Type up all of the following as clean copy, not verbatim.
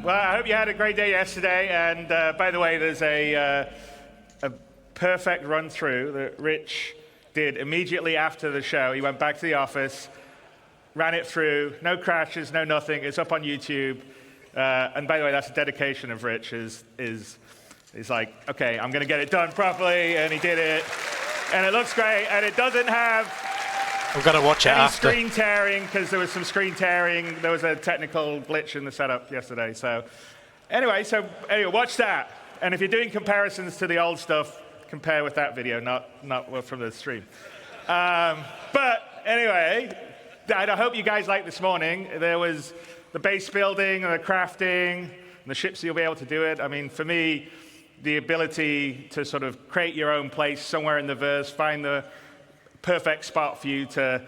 Well, I hope you had a great day yesterday. And by the way, there's a perfect run-through that Rich did immediately after the show. He went back to the office, ran it through, no crashes, no nothing. It's up on YouTube. And by the way, that's a dedication of Rich. He's like, okay, I'm going to get it done properly, and he did it. And it looks great, and it doesn't have I'm going to watch it after. screen tearing, because there was some screen tearing. There was a technical glitch in the setup yesterday. So anyway, watch that. And if you're doing comparisons to the old stuff, compare with that video, not from the stream. But anyway, I hope you guys liked this morning. There was the base building and the crafting and the ships, you'll be able to do it. I mean, for me, the ability to sort of create your own place somewhere in the verse, find the perfect spot for you to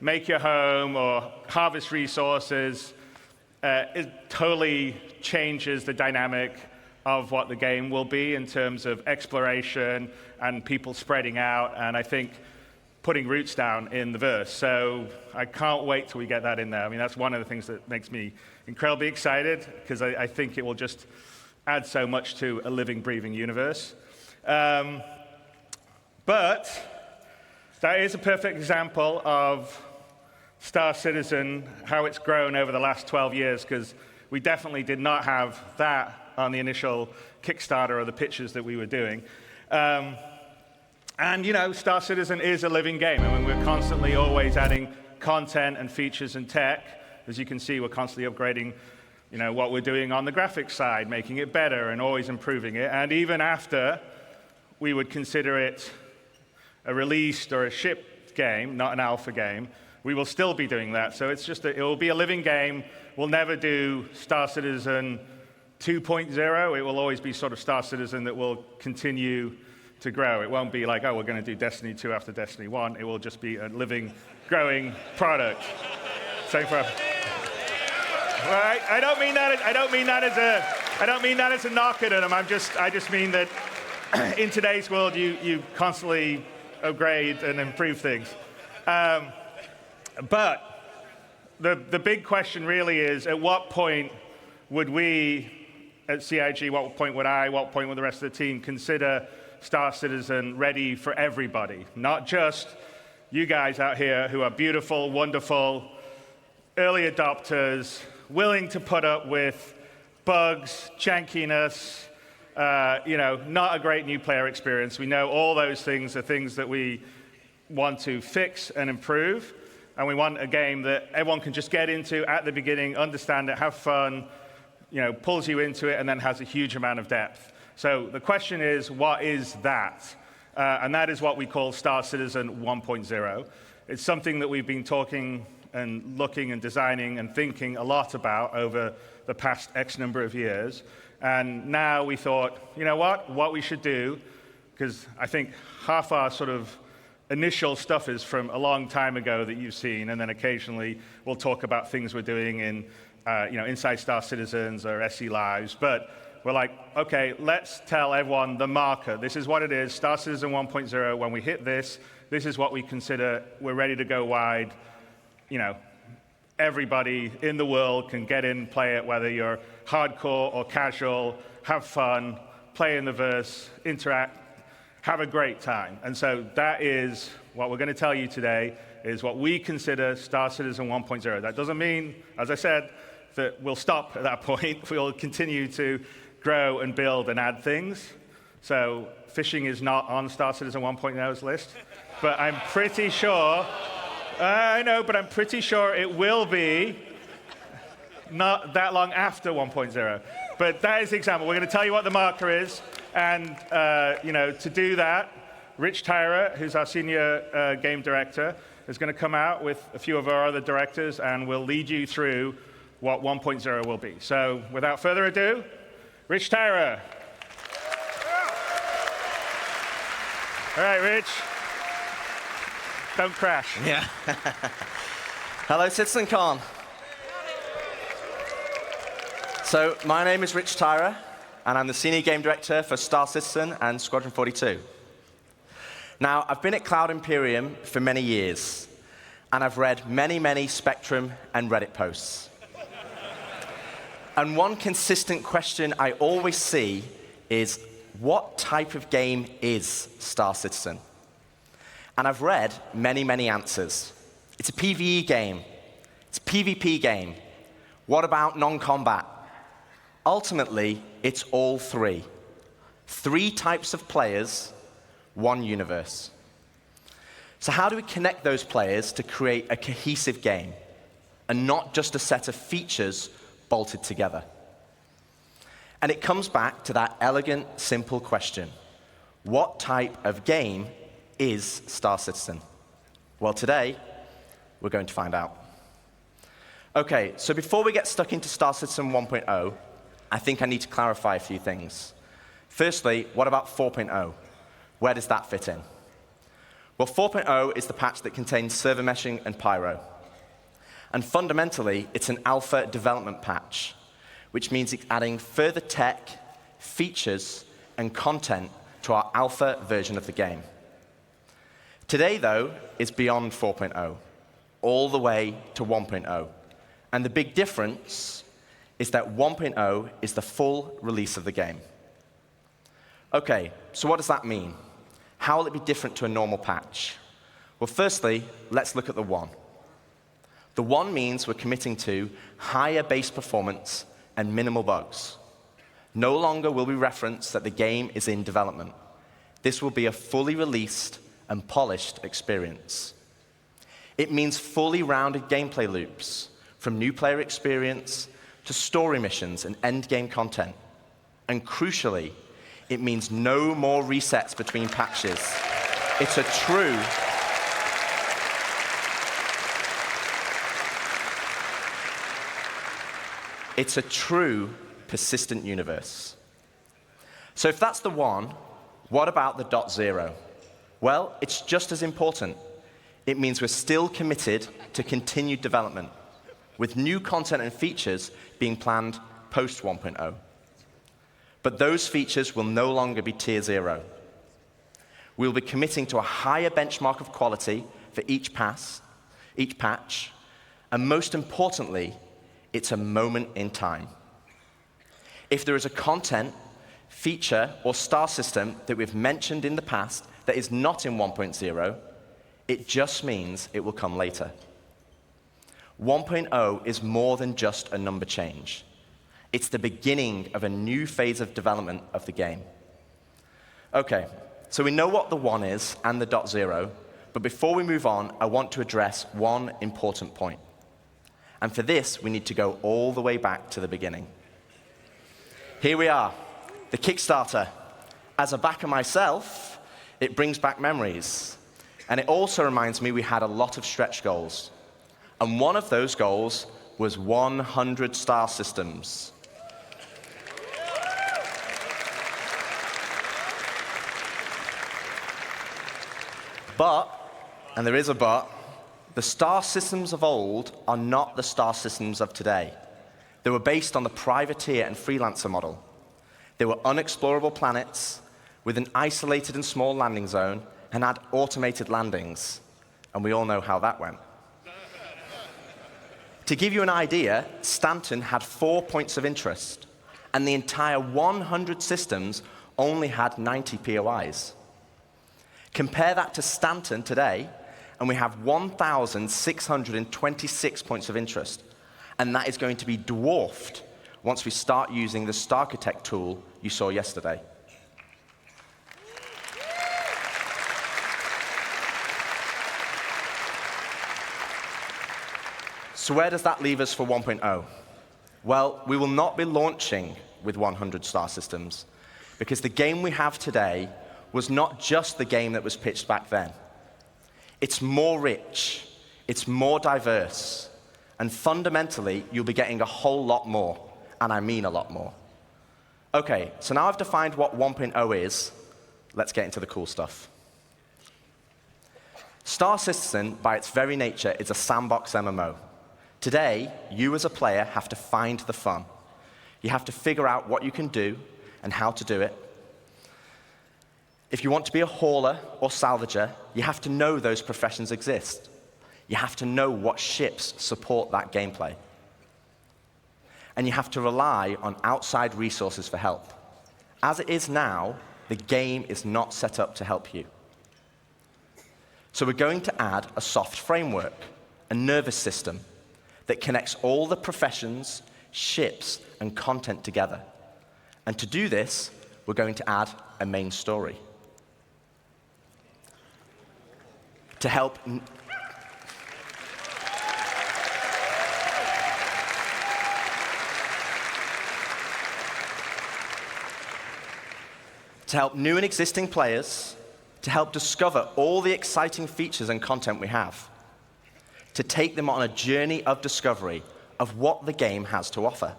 make your home or harvest resources, it totally changes the dynamic of what the game will be in terms of exploration and people spreading out, and I think putting roots down in the verse. So I can't wait till we get that in there. I mean, that's one of the things that makes me incredibly excited, because I think it will just add so much to a living, breathing universe. But that is a perfect example of Star Citizen, how it's grown over the last 12 years, because we definitely did not have that on the initial Kickstarter or the pitches that we were doing. And, you know, Star Citizen is a living game. I mean, we're constantly always adding content and features and tech. As you can see, we're constantly upgrading, you know, what we're doing on the graphics side, making it better and always improving it. And even after we would consider it a released or a shipped game, not an alpha game, we will still be doing that. So it's just, it will be a living game. We'll never do Star Citizen 2.0. It will always be sort of Star Citizen that will continue to grow. It won't be like, oh, we're going to do Destiny 2 after Destiny 1. It will just be a living, growing product. Same for. Well, I don't mean that as a knock at them. I just mean that in today's world, you constantly upgrade and improve things. But the big question really is, at what point would we at CIG, what point would the rest of the team consider Star Citizen ready for everybody? Not just you guys out here who are beautiful, wonderful, early adopters, willing to put up with bugs, jankiness, not a great new player experience. We know all those things are things that we want to fix and improve, and we want a game that everyone can just get into at the beginning, understand it, have fun, pulls you into it, and then has a huge amount of depth. So the question is, what is that? And that is what we call Star Citizen 1.0. It's something that we've been talking and looking and designing and thinking a lot about over the past X number of years. And now we thought, you know what we should do, because I think half our sort of initial stuff is from a long time ago that you've seen, and then occasionally we'll talk about things we're doing in inside Star Citizens or SE Lives. But we're like, okay, let's tell everyone the marker. This is what it is, Star Citizen 1.0. When we hit this, this is what we consider we're ready to go wide. Everybody in the world can get in, play it, whether you're hardcore or casual, have fun, play in the verse, interact, have a great time. And so that is what we're going to tell you today, is what we consider Star Citizen 1.0. That doesn't mean, as I said, that we'll stop at that point. We'll continue to grow and build and add things. So fishing is not on Star Citizen 1.0's list, but I'm pretty sure, I'm pretty sure it will be not that long after 1.0. But that is the example. We're going to tell you what the marker is. And, to do that, Rich Tyra, who's our senior game director, is going to come out with a few of our other directors, and we'll lead you through what 1.0 will be. So without further ado, Rich Tyra. All right, Rich. Don't crash. Yeah. Hello, CitizenCon. So my name is Rich Tyra, and I'm the Senior Game Director for Star Citizen and Squadron 42. Now, I've been at Cloud Imperium for many years, and I've read many, many Spectrum and Reddit posts. And one consistent question I always see is, what type of game is Star Citizen? And I've read many, many answers. It's a PvE game. It's a PvP game. What about non-combat? Ultimately, it's all three. 3 types of players, 1 universe. So how do we connect those players to create a cohesive game, and not just a set of features bolted together? And it comes back to that elegant, simple question. What type of game is Star Citizen? Well, today, we're going to find out. Okay, so before we get stuck into Star Citizen 1.0, I think I need to clarify a few things. Firstly, what about 4.0? Where does that fit in? Well, 4.0 is the patch that contains server meshing and pyro. And fundamentally, it's an alpha development patch, which means it's adding further tech, features, and content to our alpha version of the game. Today, though, is beyond 4.0, all the way to 1.0. And the big difference is that 1.0 is the full release of the game. Okay, so what does that mean? How will it be different to a normal patch? Well, firstly, let's look at the 1. The 1 means we're committing to higher base performance and minimal bugs. No longer will we reference that the game is in development. This will be a fully released and polished experience. It means fully rounded gameplay loops, from new player experience to story missions and end-game content. And crucially, it means no more resets between patches. It's a true persistent universe. So if that's the 1, what about the .0? Well, it's just as important. It means we're still committed to continued development, with new content and features being planned post 1.0. But those features will no longer be tier 0. We'll be committing to a higher benchmark of quality for each patch, and most importantly, it's a moment in time. If there is a content, feature, or star system that we've mentioned in the past that is not in 1.0, it just means it will come later. 1.0 is more than just a number change. It's the beginning of a new phase of development of the game. Okay, so we know what the 1 is and the .0, but before we move on, I want to address one important point. And for this, we need to go all the way back to the beginning. Here we are, the Kickstarter. As a backer myself, it brings back memories. And it also reminds me we had a lot of stretch goals. And one of those goals was 100 star systems. But, and there is a but, the star systems of old are not the star systems of today. They were based on the privateer and freelancer model. They were unexplorable planets with an isolated and small landing zone and had automated landings. And we all know how that went. To give you an idea, Stanton had 4 points of interest, and the entire 100 systems only had 90 POIs. Compare that to Stanton today, and we have 1,626 points of interest. And that is going to be dwarfed once we start using the Starchitect tool you saw yesterday. So where does that leave us for 1.0? Well, we will not be launching with 100 star systems, because the game we have today was not just the game that was pitched back then. It's more rich, it's more diverse, and fundamentally, you'll be getting a whole lot more, and I mean a lot more. Okay, so now I've defined what 1.0 is, let's get into the cool stuff. Star Citizen, by its very nature, is a sandbox MMO. Today, you as a player have to find the fun. You have to figure out what you can do and how to do it. If you want to be a hauler or salvager, you have to know those professions exist. You have to know what ships support that gameplay. and you have to rely on outside resources for help. As it is now, the game is not set up to help you. So we're going to add a soft framework, a nervous system, that connects all the professions, ships, and content together. And to do this, we're going to add a main story. To help new and existing players, to help discover all the exciting features and content we have, to take them on a journey of discovery of what the game has to offer.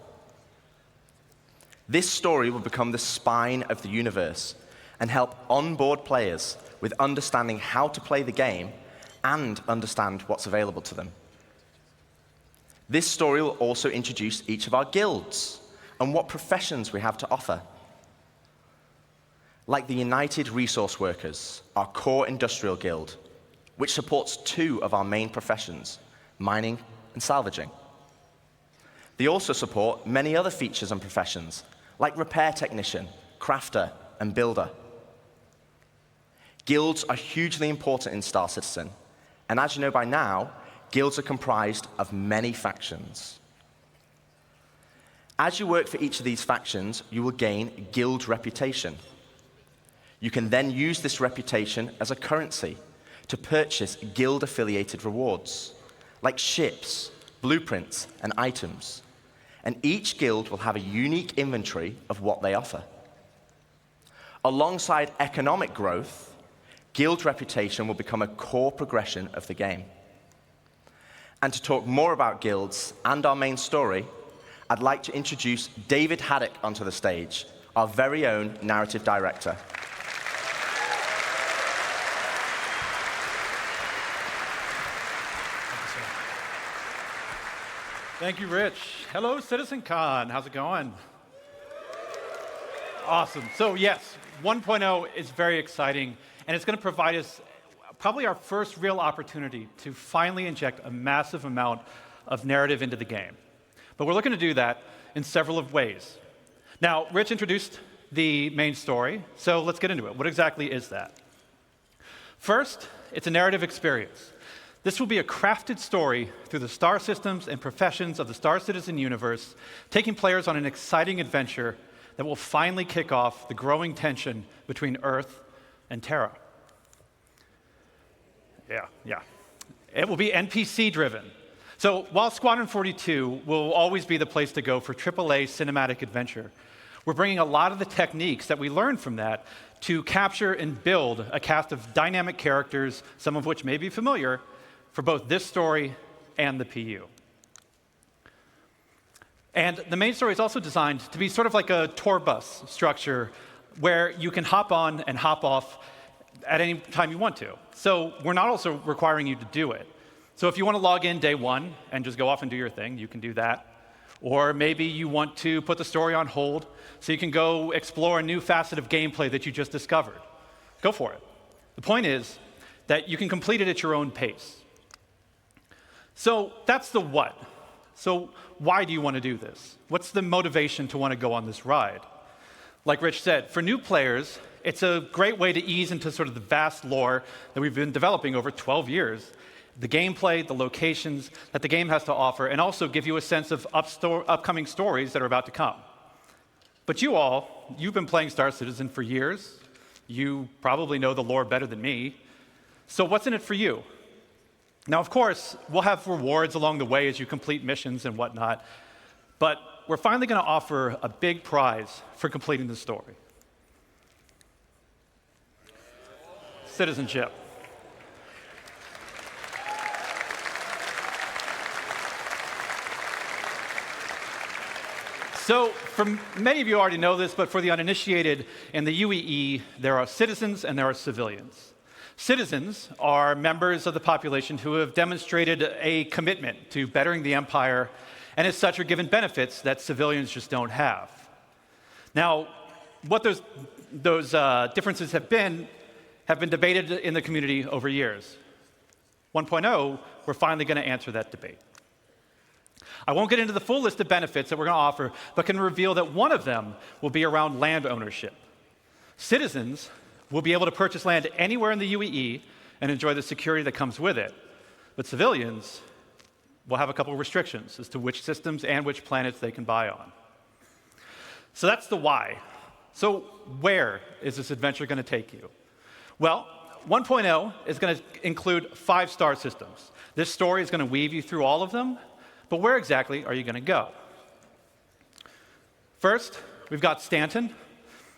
This story will become the spine of the universe and help onboard players with understanding how to play the game and understand what's available to them. This story will also introduce each of our guilds and what professions we have to offer. Like the United Resource Workers, our core industrial guild, which supports 2 of our main professions, mining and salvaging. They also support many other features and professions, like repair technician, crafter, and builder. Guilds are hugely important in Star Citizen, and as you know by now, guilds are comprised of many factions. As you work for each of these factions, you will gain guild reputation. You can then use this reputation as a currency to purchase guild-affiliated rewards, like ships, blueprints, and items. And each guild will have a unique inventory of what they offer. Alongside economic growth, guild reputation will become a core progression of the game. And to talk more about guilds and our main story, I'd like to introduce David Haddock onto the stage, our very own narrative director. Thank you, Rich. Hello, CitizenCon. How's it going? Awesome. So yes, 1.0 is very exciting, and it's going to provide us probably our first real opportunity to finally inject a massive amount of narrative into the game. But we're looking to do that in several of ways. Now, Rich introduced the main story, so let's get into it. What exactly is that? First, it's a narrative experience. This will be a crafted story through the star systems and professions of the Star Citizen universe, taking players on an exciting adventure that will finally kick off the growing tension between Earth and Terra. Yeah. It will be NPC-driven. So while Squadron 42 will always be the place to go for AAA cinematic adventure, we're bringing a lot of the techniques that we learned from that to capture and build a cast of dynamic characters, some of which may be familiar, for both this story and the PU. And the main story is also designed to be sort of like a tour bus structure where you can hop on and hop off at any time you want to. So we're not also requiring you to do it. So if you want to log in day one and just go off and do your thing, you can do that. Or maybe you want to put the story on hold so you can go explore a new facet of gameplay that you just discovered. Go for it. The point is that you can complete it at your own pace. So that's the what. So why do you want to do this? What's the motivation to want to go on this ride? Like Rich said, for new players, it's a great way to ease into sort of the vast lore that we've been developing over 12 years, the gameplay, the locations that the game has to offer, and also give you a sense of upcoming stories that are about to come. But you've been playing Star Citizen for years. You probably know the lore better than me. So what's in it for you? Now, of course, we'll have rewards along the way as you complete missions and whatnot, but we're finally going to offer a big prize for completing the story. Citizenship. So, many of you already know this, but for the uninitiated, in the UEE, there are citizens and there are civilians. Citizens are members of the population who have demonstrated a commitment to bettering the empire, and as such are given benefits that civilians just don't have. Now, what those differences have been debated in the community over years. 1.0, we're finally going to answer that debate. I won't get into the full list of benefits that we're going to offer, but can reveal that one of them will be around land ownership. Citizens will be able to purchase land anywhere in the UEE and enjoy the security that comes with it. But civilians will have a couple of restrictions as to which systems and which planets they can buy on. So that's the why. So where is this adventure going to take you? Well, 1.0 is going to include 5-star systems. This story is going to weave you through all of them, but where exactly are you going to go? First, we've got Stanton,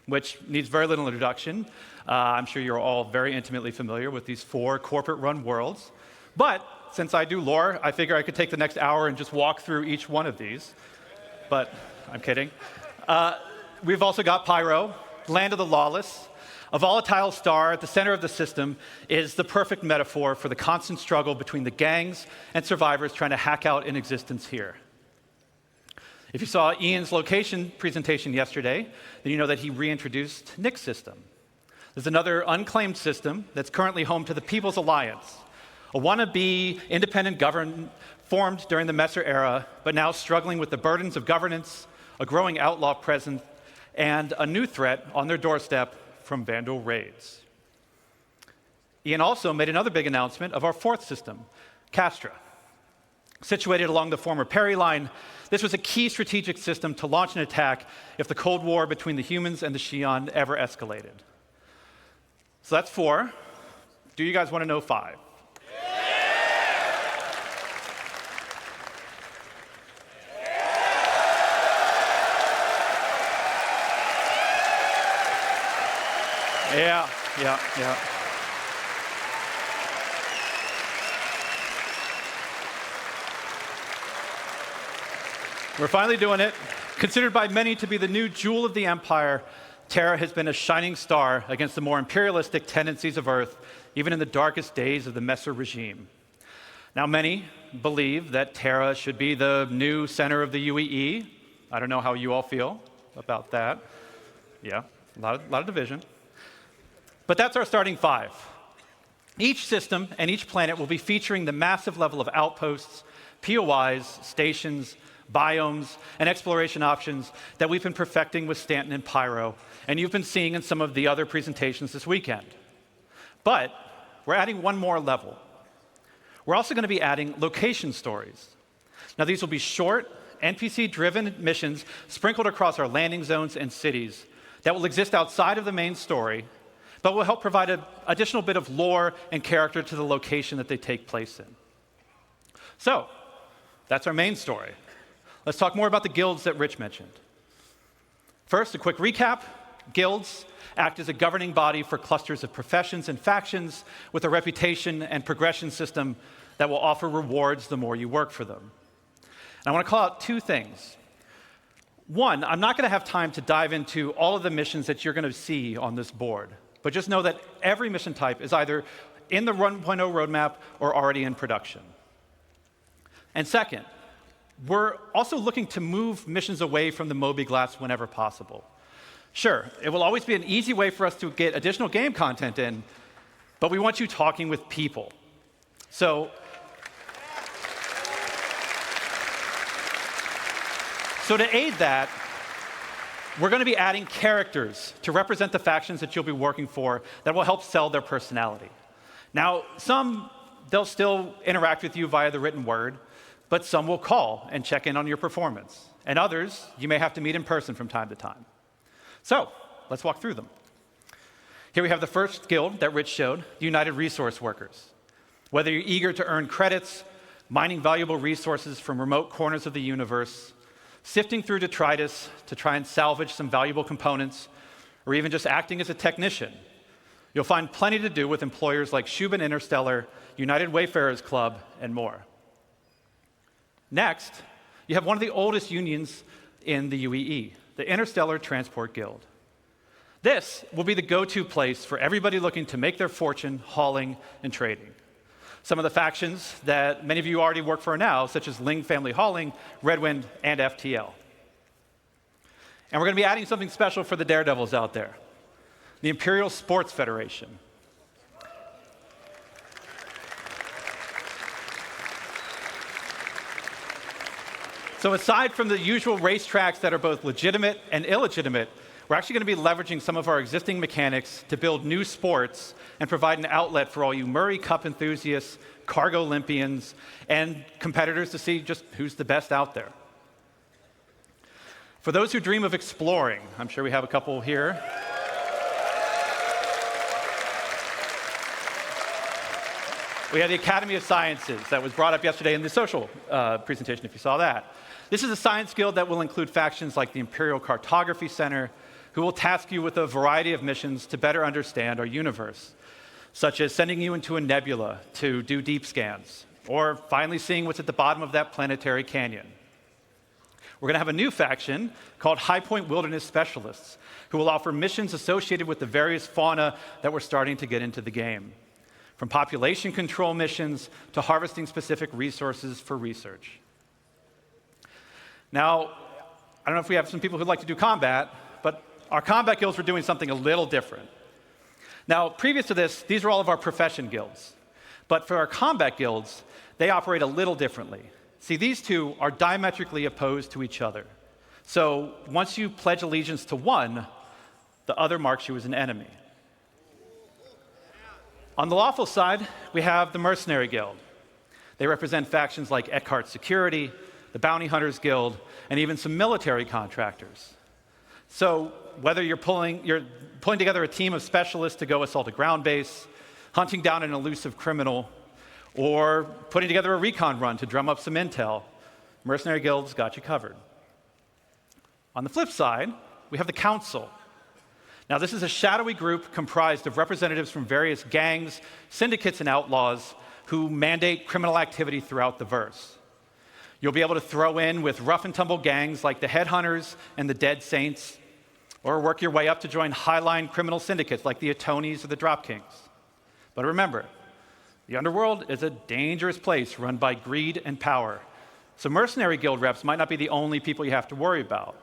which needs very little introduction. I'm sure you're all very intimately familiar with these 4 corporate-run worlds. But since I do lore, I figure I could take the next hour and just walk through each one of these. But I'm kidding. We've also got Pyro, Land of the Lawless. A volatile star at the center of the system is the perfect metaphor for the constant struggle between the gangs and survivors trying to hack out an existence here. If you saw Ian's location presentation yesterday, then you know that he reintroduced Nick's system. There's another unclaimed system that's currently home to the People's Alliance, a wannabe independent government formed during the Messer era, but now struggling with the burdens of governance, a growing outlaw presence, and a new threat on their doorstep from Vandal raids. Ian also made another big announcement of our 4th system, Castra. Situated along the former Perry line, this was a key strategic system to launch an attack if the Cold War between the humans and the Xi'an ever escalated. So that's 4. Do you guys want to know 5? Yeah. We're finally doing it. Considered by many to be the new jewel of the Empire, Terra has been a shining star against the more imperialistic tendencies of Earth, even in the darkest days of the Messer regime. Now, many believe that Terra should be the new center of the UEE. I don't know how you all feel about that. Yeah, a lot of division. But that's our starting 5. Each system and each planet will be featuring the massive level of outposts, POIs, stations, biomes, and exploration options that we've been perfecting with Stanton and Pyro, and you've been seeing in some of the other presentations this weekend. But we're adding one more level. We're also going to be adding location stories. Now, these will be short, NPC-driven missions sprinkled across our landing zones and cities that will exist outside of the main story, but will help provide an additional bit of lore and character to the location that they take place in. So, that's our main story. Let's talk more about the guilds that Rich mentioned. First, a quick recap. Guilds act as a governing body for clusters of professions and factions with a reputation and progression system that will offer rewards the more you work for them. And I want to call out 2 things. One, I'm not going to have time to dive into all of the missions that you're going to see on this board. But just know that every mission type is either in the 1.0 roadmap or already in production. And second, we're also looking to move missions away from the mobiGlas whenever possible. Sure, it will always be an easy way for us to get additional game content in, but we want you talking with people. So to aid that, we're going to be adding characters to represent the factions that you'll be working for that will help sell their personality. Now, some, they'll still interact with you via the written word, but some will call and check in on your performance. And others, you may have to meet in person from time to time. So, let's walk through them. Here we have the first guild that Rich showed, the United Resource Workers. Whether you're eager to earn credits, mining valuable resources from remote corners of the universe, sifting through detritus to try and salvage some valuable components, or even just acting as a technician, you'll find plenty to do with employers like Shubin Interstellar, United Wayfarers Club, and more. Next, you have one of the oldest unions in the UEE, the Interstellar Transport Guild. This will be the go-to place for everybody looking to make their fortune hauling and trading. Some of the factions that many of you already work for now, such as Ling Family Hauling, Redwind, and FTL. And we're going to be adding something special for the daredevils out there, the Imperial Sports Federation. So aside from the usual racetracks that are both legitimate and illegitimate, we're actually going to be leveraging some of our existing mechanics to build new sports and provide an outlet for all you Murray Cup enthusiasts, cargo Olympians, and competitors to see just who's the best out there. For those who dream of exploring, I'm sure we have a couple here. We have the Academy of Sciences that was brought up yesterday in the social presentation, if you saw that. This is a science guild that will include factions like the Imperial Cartography Center, who will task you with a variety of missions to better understand our universe, such as sending you into a nebula to do deep scans, or finally seeing what's at the bottom of that planetary canyon. We're going to have a new faction called High Point Wilderness Specialists, who will offer missions associated with the various fauna that we're starting to get into the game, from population control missions to harvesting specific resources for research. Now, I don't know if we have some people who'd like to do combat, but our combat guilds were doing something a little different. Now, previous to this, these are all of our profession guilds. But for our combat guilds, they operate a little differently. See, these two are diametrically opposed to each other. So once you pledge allegiance to one, the other marks you as an enemy. On the lawful side, we have the Mercenary Guild. They represent factions like Eckhart Security, the Bounty Hunters Guild, and even some military contractors. So whether you're pulling together a team of specialists to go assault a ground base, hunting down an elusive criminal, or putting together a recon run to drum up some intel, Mercenary Guild's got you covered. On the flip side, we have the Council. Now, this is a shadowy group comprised of representatives from various gangs, syndicates, and outlaws who mandate criminal activity throughout the verse. You'll be able to throw in with rough and tumble gangs like the Headhunters and the Dead Saints, or work your way up to join highline criminal syndicates like the Atonis or the Drop Kings. But remember, the underworld is a dangerous place run by greed and power. So mercenary guild reps might not be the only people you have to worry about,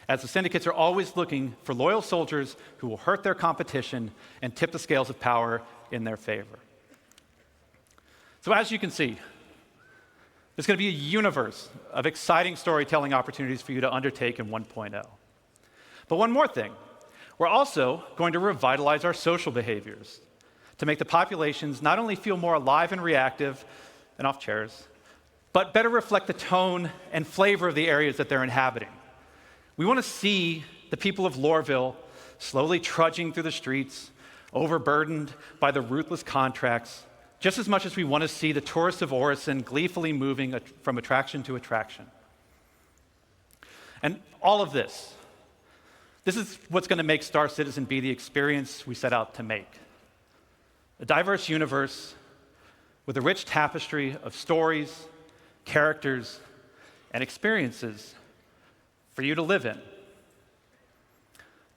as the syndicates are always looking for loyal soldiers who will hurt their competition and tip the scales of power in their favor. So as you can see, there's going to be a universe of exciting storytelling opportunities for you to undertake in 1.0. But one more thing, we're also going to revitalize our social behaviors to make the populations not only feel more alive and reactive and off chairs, but better reflect the tone and flavor of the areas that they're inhabiting. We want to see the people of Loreville slowly trudging through the streets, overburdened by the ruthless contracts, just as much as we want to see the tourists of Orison gleefully moving from attraction to attraction. And all of this is what's going to make Star Citizen be the experience we set out to make. A diverse universe with a rich tapestry of stories, characters, and experiences for you to live in.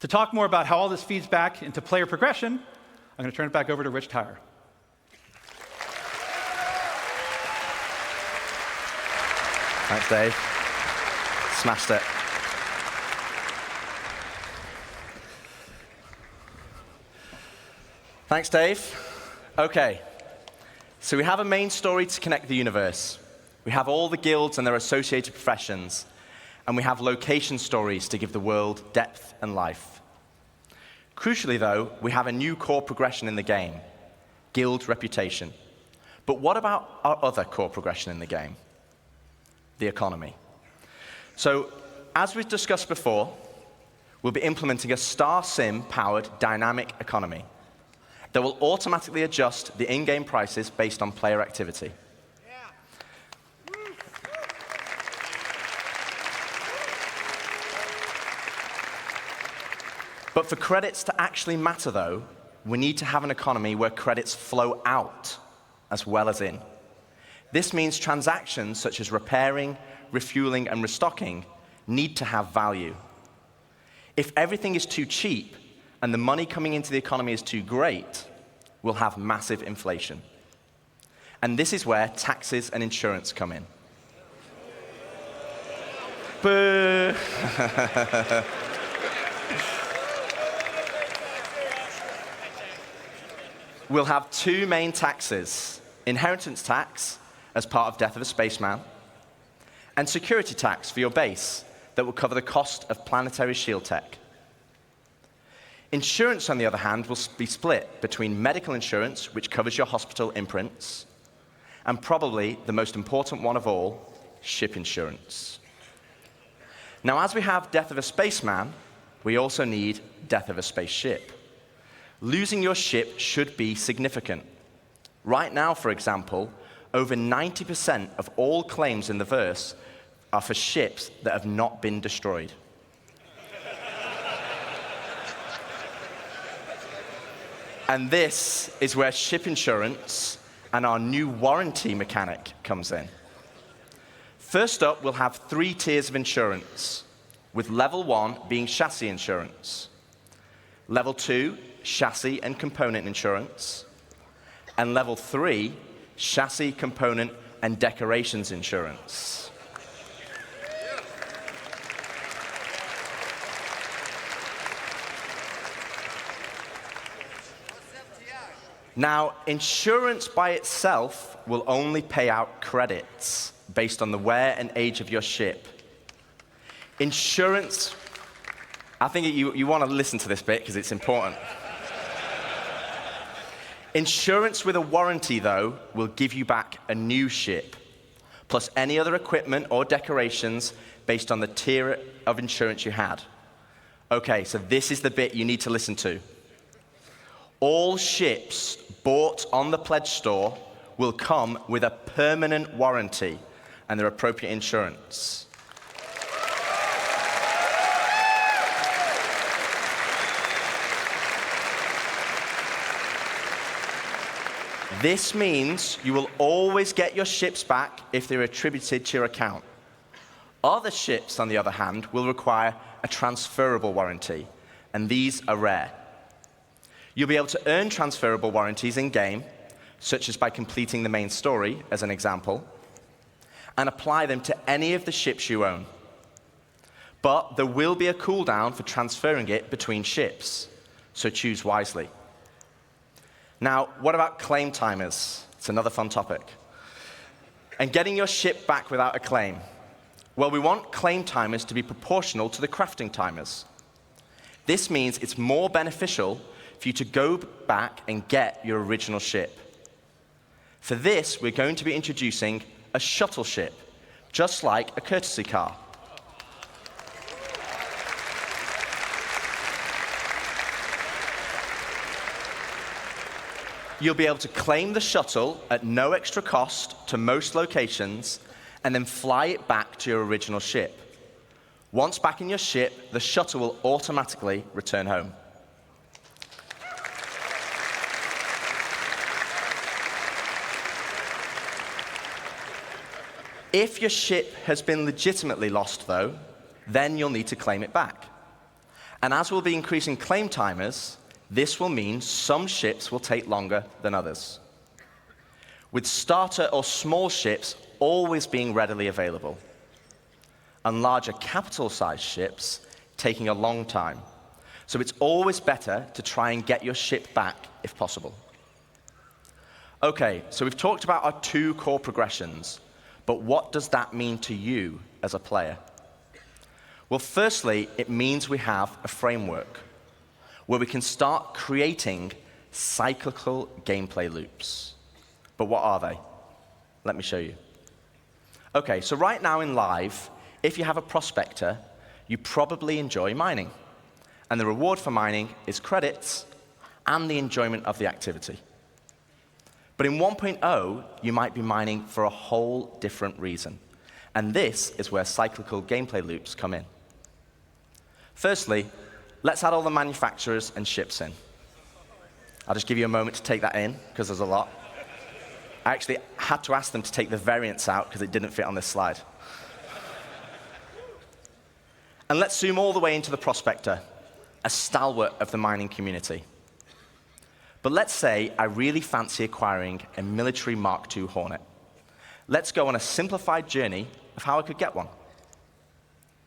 To talk more about how all this feeds back into player progression, I'm going to turn it back over to Rich Tyre. Thanks, Dave. Smashed it. Thanks, Dave. Okay, so we have a main story to connect the universe. We have all the guilds and their associated professions, and we have location stories to give the world depth and life. Crucially, though, we have a new core progression in the game, guild reputation. But what about our other core progression in the game? The economy. So, as we've discussed before, we'll be implementing a Star Sim-powered dynamic economy that will automatically adjust the in-game prices based on player activity. But for credits to actually matter, though, we need to have an economy where credits flow out as well as in. This means transactions such as repairing, refueling, and restocking need to have value. If everything is too cheap and the money coming into the economy is too great, we'll have massive inflation. And this is where taxes and insurance come in. Boo! We'll have two main taxes: inheritance tax as part of Death of a Spaceman, and security tax for your base that will cover the cost of planetary shield tech. Insurance, on the other hand, will be split between medical insurance, which covers your hospital imprints, and probably the most important one of all, ship insurance. Now, as we have death of a spaceman, we also need death of a spaceship. Losing your ship should be significant. Right now, for example, over 90% of all claims in the verse are for ships that have not been destroyed. And this is where ship insurance and our new warranty mechanic comes in. First up, we'll have 3 tiers of insurance, with level 1 being chassis insurance, level 2, chassis and component insurance, and level 3, chassis, component, and decorations insurance. Now, insurance by itself will only pay out credits based on the wear and age of your ship. Insurance, I think you want to listen to this bit because it's important. Insurance with a warranty, though, will give you back a new ship, plus any other equipment or decorations based on the tier of insurance you had. Okay, so this is the bit you need to listen to. All ships bought on the pledge store will come with a permanent warranty and their appropriate insurance. This means you will always get your ships back if they're attributed to your account. Other ships, on the other hand, will require a transferable warranty, and these are rare. You'll be able to earn transferable warranties in-game, such as by completing the main story, as an example, and apply them to any of the ships you own. But there will be a cooldown for transferring it between ships, so choose wisely. Now, what about claim timers? It's another fun topic. And getting your ship back without a claim. Well, we want claim timers to be proportional to the crafting timers. This means it's more beneficial for you to go back and get your original ship. For this, we're going to be introducing a shuttle ship, just like a courtesy car. You'll be able to claim the shuttle at no extra cost to most locations, and then fly it back to your original ship. Once back in your ship, the shuttle will automatically return home. If your ship has been legitimately lost, though, then you'll need to claim it back. And as we'll be increasing claim timers, this will mean some ships will take longer than others, with starter or small ships always being readily available, and larger capital-sized ships taking a long time. So it's always better to try and get your ship back if possible. Okay, so we've talked about our 2 core progressions, but what does that mean to you as a player? Well, firstly, it means we have a framework where we can start creating cyclical gameplay loops. But what are they? Let me show you. Okay, so right now in live, if you have a prospector, you probably enjoy mining. And the reward for mining is credits and the enjoyment of the activity. But in 1.0, you might be mining for a whole different reason. And this is where cyclical gameplay loops come in. Firstly, let's add all the manufacturers and ships in. I'll just give you a moment to take that in, because there's a lot. I actually had to ask them to take the variants out, because it didn't fit on this slide. And let's zoom all the way into the prospector, a stalwart of the mining community. But let's say I really fancy acquiring a military Mark II Hornet. Let's go on a simplified journey of how I could get one.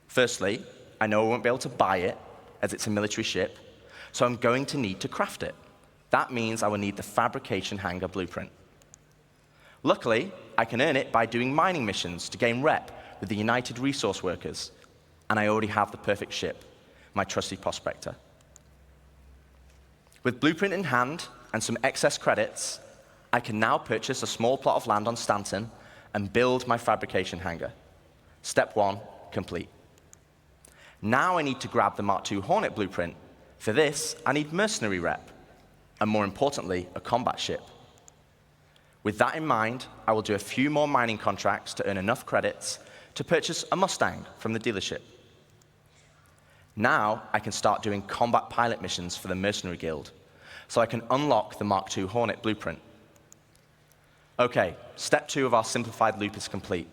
Firstly, I know I won't be able to buy it, as it's a military ship, so I'm going to need to craft it. That means I will need the fabrication hangar blueprint. Luckily, I can earn it by doing mining missions to gain rep with the United Resource Workers, and I already have the perfect ship, my trusty Prospector. With Blueprint in hand and some excess credits, I can now purchase a small plot of land on Stanton and build my fabrication hangar. Step 1, complete. Now I need to grab the Mark II Hornet blueprint. For this, I need mercenary rep, and more importantly, a combat ship. With that in mind, I will do a few more mining contracts to earn enough credits to purchase a Mustang from the dealership. Now I can start doing combat pilot missions for the Mercenary Guild, so I can unlock the Mark II Hornet blueprint. Okay, step 2 of our simplified loop is complete.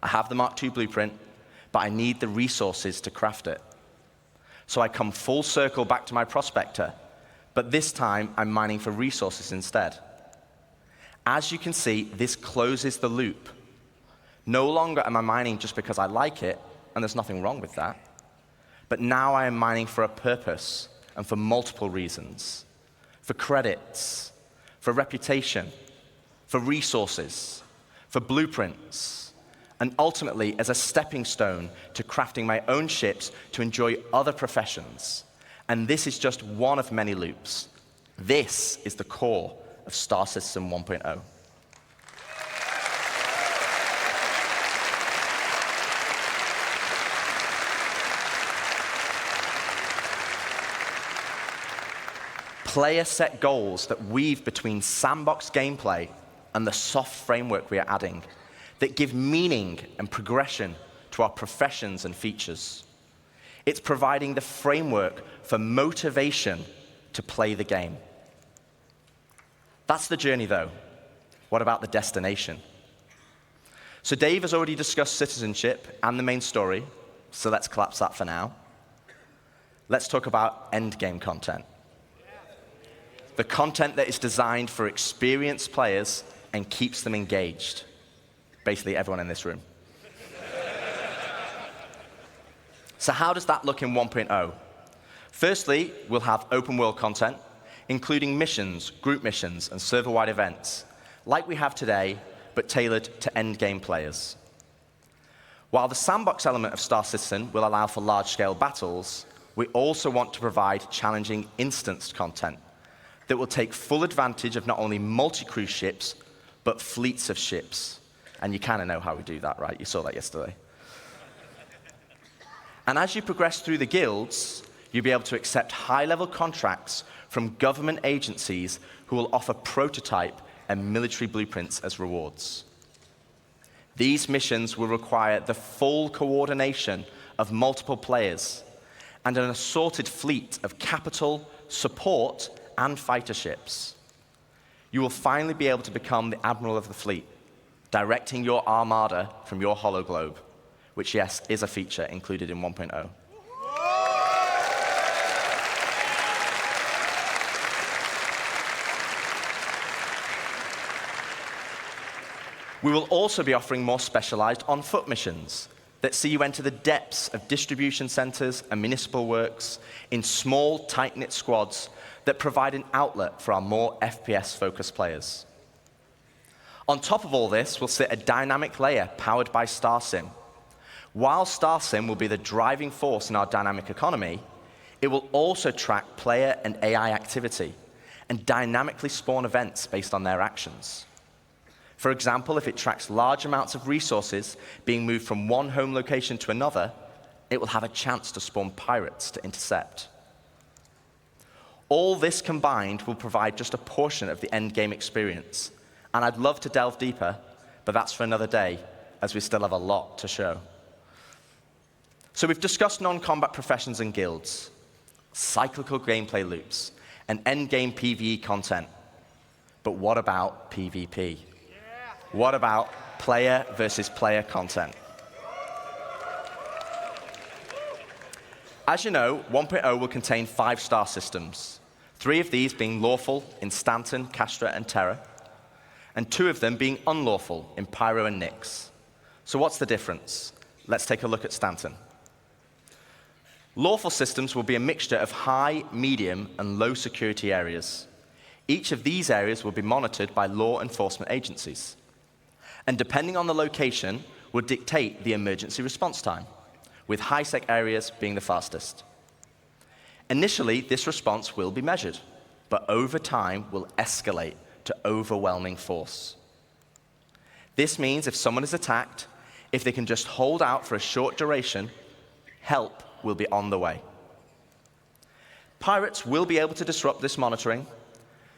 I have the Mark II blueprint, but I need the resources to craft it. So I come full circle back to my Prospector, but this time I'm mining for resources instead. As you can see, this closes the loop. No longer am I mining just because I like it, and there's nothing wrong with that. But now I am mining for a purpose and for multiple reasons. For credits, for reputation, for resources, for blueprints, and ultimately as a stepping stone to crafting my own ships to enjoy other professions. And this is just one of many loops. This is the core of Star Citizen 1.0. Player set goals that weave between sandbox gameplay and the soft framework we are adding that give meaning and progression to our professions and features. It's providing the framework for motivation to play the game. That's the journey, though. What about the destination? So Dave has already discussed citizenship and the main story, so let's collapse that for now. Let's talk about endgame content. The content that is designed for experienced players and keeps them engaged. Basically, everyone in this room. So how does that look in 1.0? Firstly, we'll have open world content, including missions, group missions, and server-wide events, like we have today, but tailored to endgame players. While the sandbox element of Star Citizen will allow for large-scale battles, we also want to provide challenging instanced content that will take full advantage of not only multi-crew ships, but fleets of ships. And you kind of know how we do that, right? You saw that yesterday. And as you progress through the guilds, you'll be able to accept high-level contracts from government agencies who will offer prototype and military blueprints as rewards. These missions will require the full coordination of multiple players and an assorted fleet of capital, support, and fighter ships. You will finally be able to become the admiral of the fleet, directing your armada from your hologlobe, which, yes, is a feature included in 1.0. We will also be offering more specialized on-foot missions that see you enter the depths of distribution centers and municipal works in small, tight-knit squads that provide an outlet for our more FPS-focused players. On top of all this will sit a dynamic layer powered by StarSim. While StarSim will be the driving force in our dynamic economy, it will also track player and AI activity and dynamically spawn events based on their actions. For example, if it tracks large amounts of resources being moved from one home location to another, it will have a chance to spawn pirates to intercept. All this combined will provide just a portion of the endgame experience, and I'd love to delve deeper, but that's for another day, as we still have a lot to show. So we've discussed non-combat professions and guilds, cyclical gameplay loops, and endgame PvE content. But what about PvP? What about player versus player content? As you know, 1.0 will contain 5 star systems, 3 of these being lawful in Stanton, Castra, and Terra, and 2 of them being unlawful in Pyro and Nyx. So what's the difference? Let's take a look at Stanton. Lawful systems will be a mixture of high, medium, and low security areas. Each of these areas will be monitored by law enforcement agencies. And depending on the location, will dictate the emergency response time, with high-sec areas being the fastest. Initially, this response will be measured, but over time will escalate to overwhelming force. This means if someone is attacked, if they can just hold out for a short duration, help will be on the way. Pirates will be able to disrupt this monitoring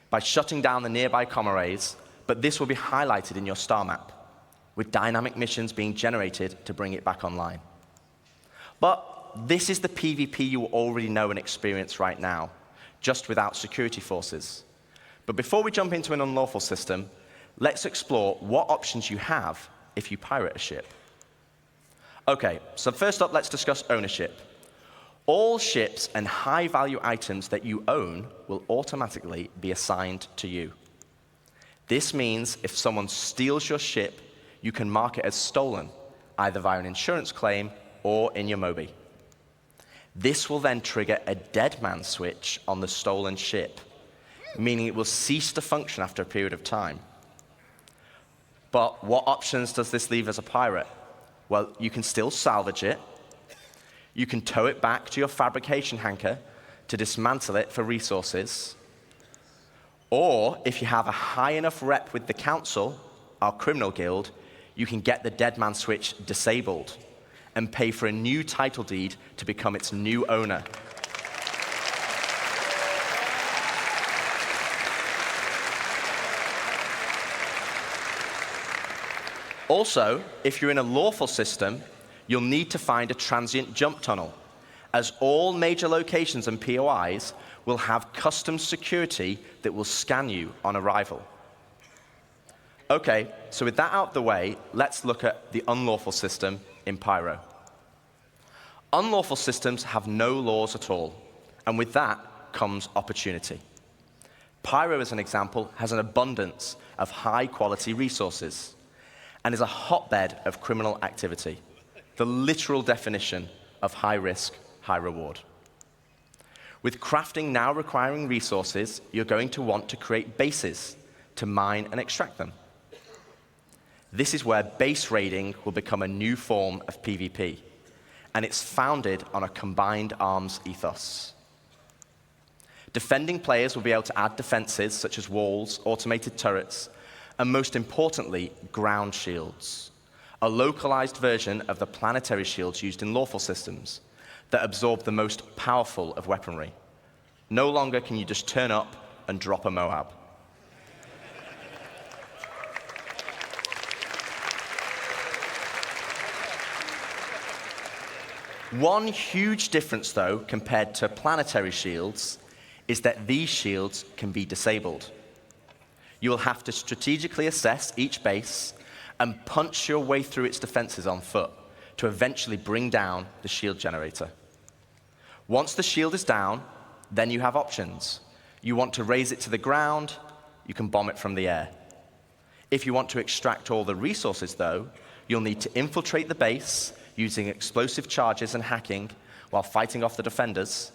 by shutting down the nearby comm arrays, but this will be highlighted in your star map, with dynamic missions being generated to bring it back online. But this is the PvP you already know and experience right now, just without security forces. But before we jump into an unlawful system, let's explore what options you have if you pirate a ship. Okay, so first up, let's discuss ownership. All ships and high-value items that you own will automatically be assigned to you. This means if someone steals your ship, you can mark it as stolen, either via an insurance claim or in your Mobi. This will then trigger a dead man switch on the stolen ship, meaning it will cease to function after a period of time. But what options does this leave as a pirate? Well, you can still salvage it. You can tow it back to your fabrication hangar to dismantle it for resources. Or, if you have a high enough rep with the council, our criminal guild, you can get the dead man switch disabled and pay for a new title deed to become its new owner. Also, if you're in a lawful system, you'll need to find a transient jump tunnel, as all major locations and POIs will have custom security that will scan you on arrival. Okay, so with that out of the way, let's look at the unlawful system in Pyro. Unlawful systems have no laws at all, and with that comes opportunity. Pyro, as an example, has an abundance of high-quality resources and is a hotbed of criminal activity, the literal definition of high risk, high reward. With crafting now requiring resources, you're going to want to create bases to mine and extract them. This is where base raiding will become a new form of PvP, and it's founded on a combined arms ethos. Defending players will be able to add defenses such as walls, automated turrets, and most importantly, ground shields, a localized version of the planetary shields used in lawful systems that absorb the most powerful of weaponry. No longer can you just turn up and drop a Moab. One huge difference, though, compared to planetary shields, is that these shields can be disabled. You will have to strategically assess each base and punch your way through its defenses on foot to eventually bring down the shield generator. Once the shield is down, then you have options. You want to raise it to the ground, you can bomb it from the air. If you want to extract all the resources, though, you'll need to infiltrate the base using explosive charges and hacking while fighting off the defenders.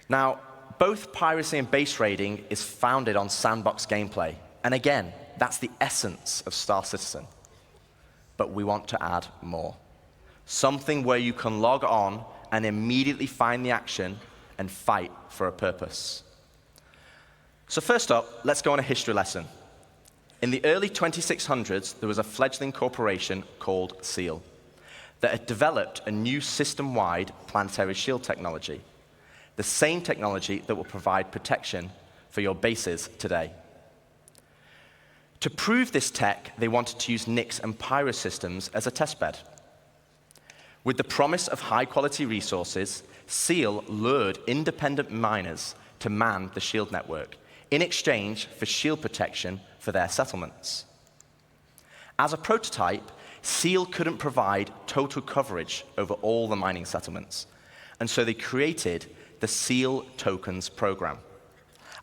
Now, both piracy and base raiding is founded on sandbox gameplay. And again, that's the essence of Star Citizen. But we want to add more. Something where you can log on and immediately find the action and fight for a purpose. So first up, let's go on a history lesson. In the early 2600s, there was a fledgling corporation called SEAL that had developed a new system-wide planetary shield technology, the same technology that will provide protection for your bases today. To prove this tech, they wanted to use Nyx and Pyro systems as a testbed. With the promise of high-quality resources, SEAL lured independent miners to man the shield network in exchange for shield protection for their settlements. As a prototype, SEAL couldn't provide total coverage over all the mining settlements, and so they created the SEAL Tokens program,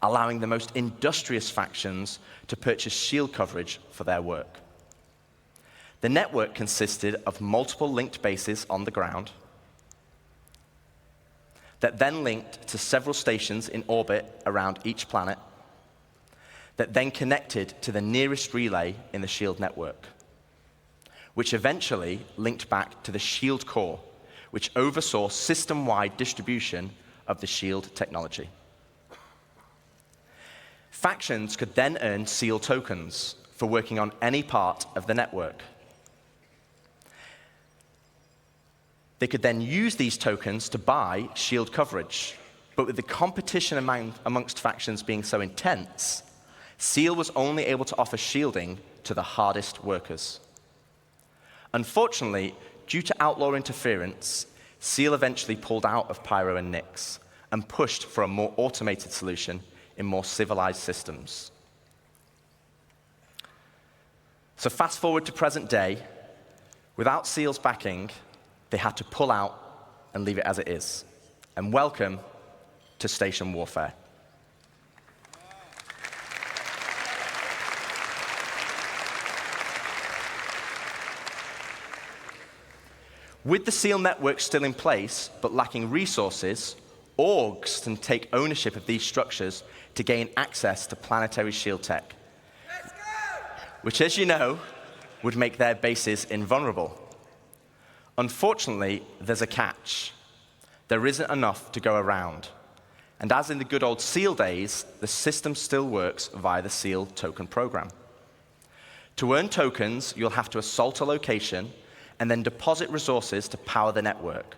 allowing the most industrious factions to purchase shield coverage for their work. The network consisted of multiple linked bases on the ground that then linked to several stations in orbit around each planet that then connected to the nearest relay in the shield network. which eventually linked back to the Shield core, which oversaw system-wide distribution of the Shield technology. Factions could then earn SEAL tokens for working on any part of the network. They could then use these tokens to buy Shield coverage. But with the competition amongst factions being so intense, SEAL was only able to offer shielding to the hardest workers. Unfortunately, due to outlaw interference, SEAL eventually pulled out of Pyro and Nyx and pushed for a more automated solution in more civilized systems. So fast forward to present day, without SEAL's backing, they had to pull out and leave it as it is. And welcome to station warfare. With the SEAL network still in place, but lacking resources, orgs can take ownership of these structures to gain access to planetary shield tech, which, as you know, would make their bases invulnerable. Unfortunately, there's a catch. There isn't enough to go around. And as in the good old SEAL days, the system still works via the SEAL token program. To earn tokens, you'll have to assault a location and then deposit resources to power the network.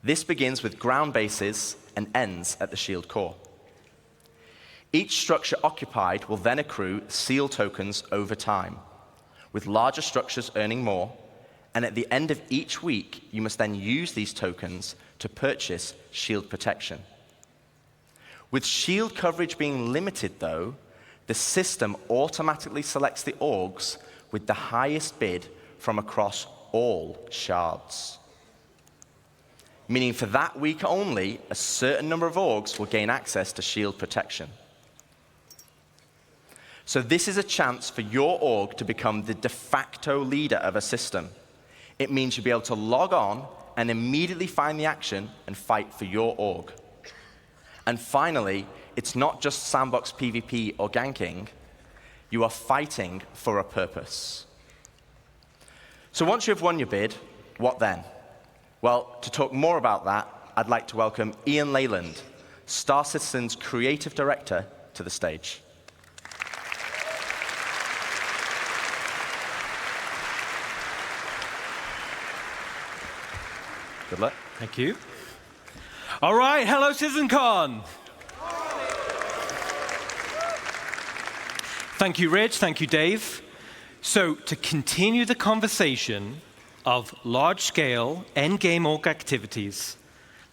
This begins with ground bases and ends at the Shield core. Each structure occupied will then accrue SEAL tokens over time, with larger structures earning more, and at the end of each week, you must then use these tokens to purchase Shield protection. With Shield coverage being limited, though, the system automatically selects the orgs with the highest bid from across all shards. Meaning for that week only, a certain number of orgs will gain access to Shield protection. So this is a chance for your org to become the de facto leader of a system. It means you'll be able to log on and immediately find the action and fight for your org. And finally, it's not just sandbox PvP or ganking. You are fighting for a purpose. So once you have won your bid, what then? Well, to talk more about that, I'd like to welcome Ian Leyland, Star Citizen's creative director, to the stage. Good luck. Thank you. All right, hello, CitizenCon. Thank you, Rich. Thank you, Dave. So to continue the conversation of large-scale endgame org activities,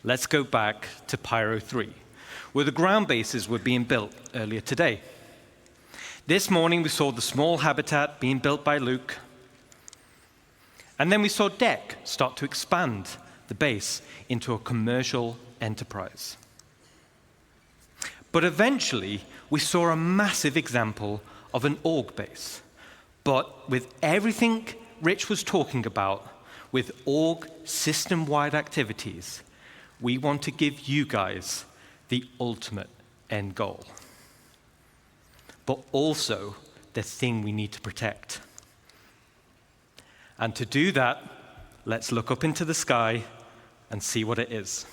let's go back to Pyro 3, where the ground bases were being built earlier today. This morning, we saw the small habitat being built by Luke. And then we saw Deck start to expand the base into a commercial enterprise. But eventually, we saw a massive example of an org base. But with everything Rich was talking about, with org system-wide activities, we want to give you guys the ultimate end goal. But also the thing we need to protect. And to do that, let's look up into the sky and see what it is.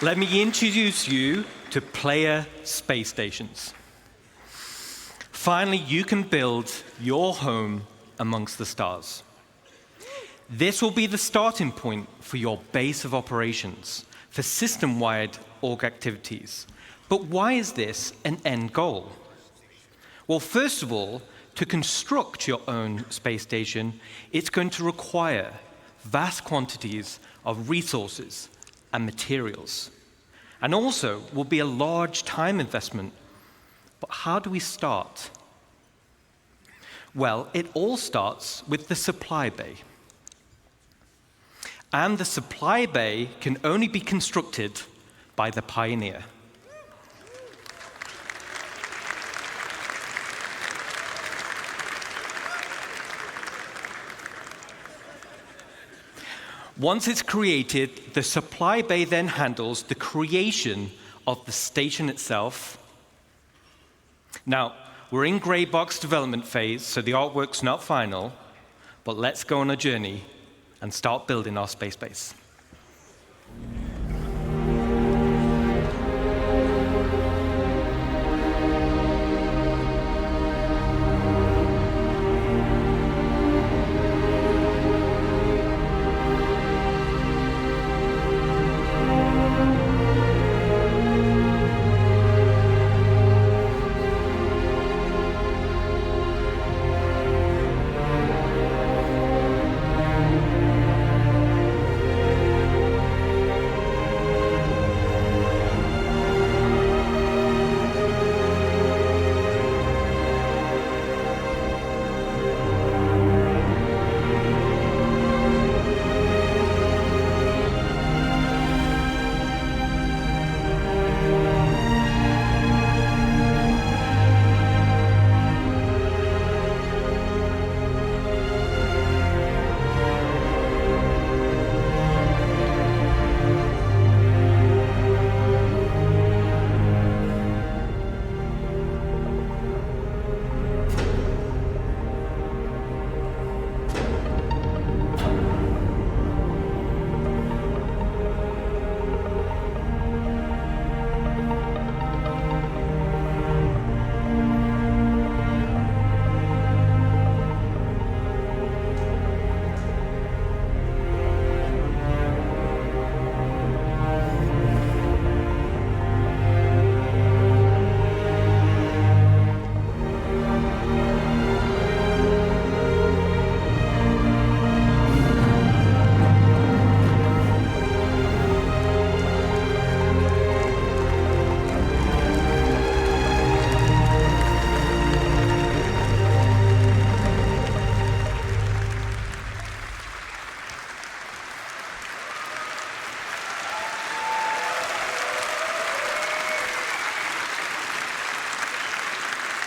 Let me introduce you to player space stations. Finally, you can build your home amongst the stars. This will be the starting point for your base of operations for system-wide org activities. But why is this an end goal? Well, first of all, to construct your own space station, it's going to require vast quantities of resources and materials, and also will be a large time investment. But how do we start? Well, it all starts with the supply bay. And the supply bay can only be constructed by the pioneer. Once it's created, the supply bay then handles the creation of the station itself. Now, we're in gray box development phase, so the artwork's not final, but let's go on a journey and start building our space base.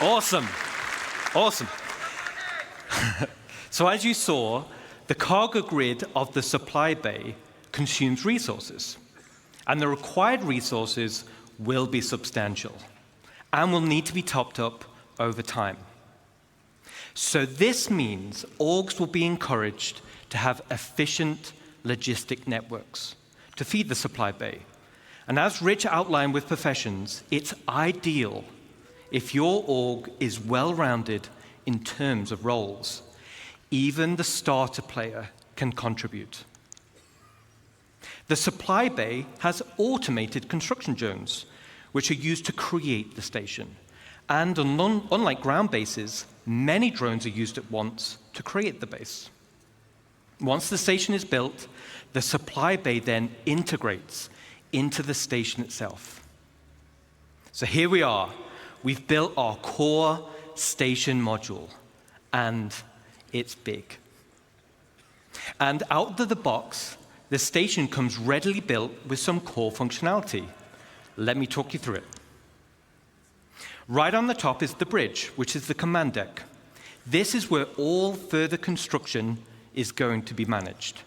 Awesome. Awesome. So as you saw, the cargo grid of the supply bay consumes resources, and the required resources will be substantial and will need to be topped up over time. So this means orgs will be encouraged to have efficient logistic networks to feed the supply bay. And as Rich outlined with professions, it's ideal if your org is well-rounded in terms of roles. Even the starter player can contribute. The supply bay has automated construction drones, which are used to create the station. And unlike ground bases, many drones are used at once to create the base. Once the station is built, the supply bay then integrates into the station itself. So here we are. We've built our core station module, and it's big. And out of the box, the station comes readily built with some core functionality. Let me talk you through it. Right on the top is the bridge, which is the command deck. This is where all further construction is going to be managed.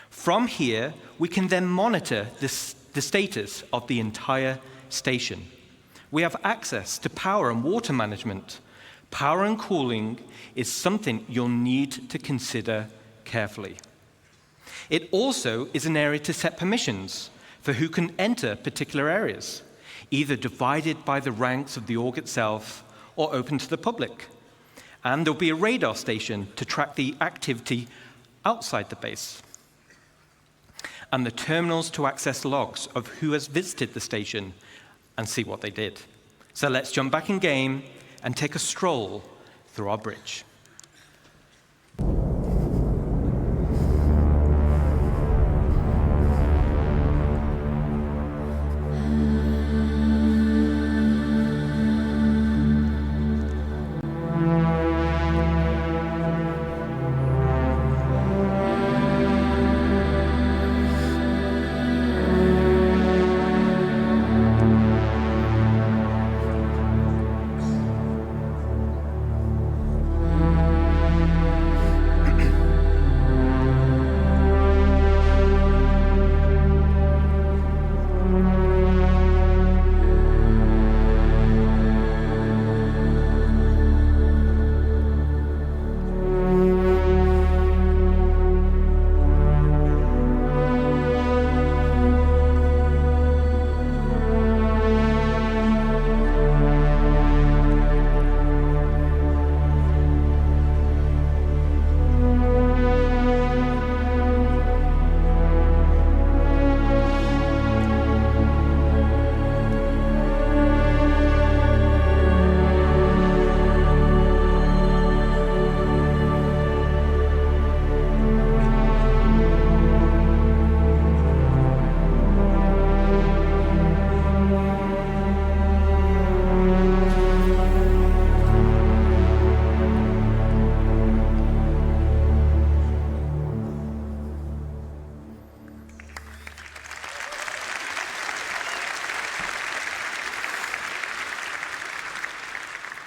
From here, we can then monitor the status of the entire station. We have access to power and water management. Power and cooling is something you'll need to consider carefully. It also is an area to set permissions for who can enter particular areas, either divided by the ranks of the org itself or open to the public. And there'll be a radar station to track the activity outside the base. And the terminals to access logs of who has visited the station and see what they did. So let's jump back in game and take a stroll through our bridge.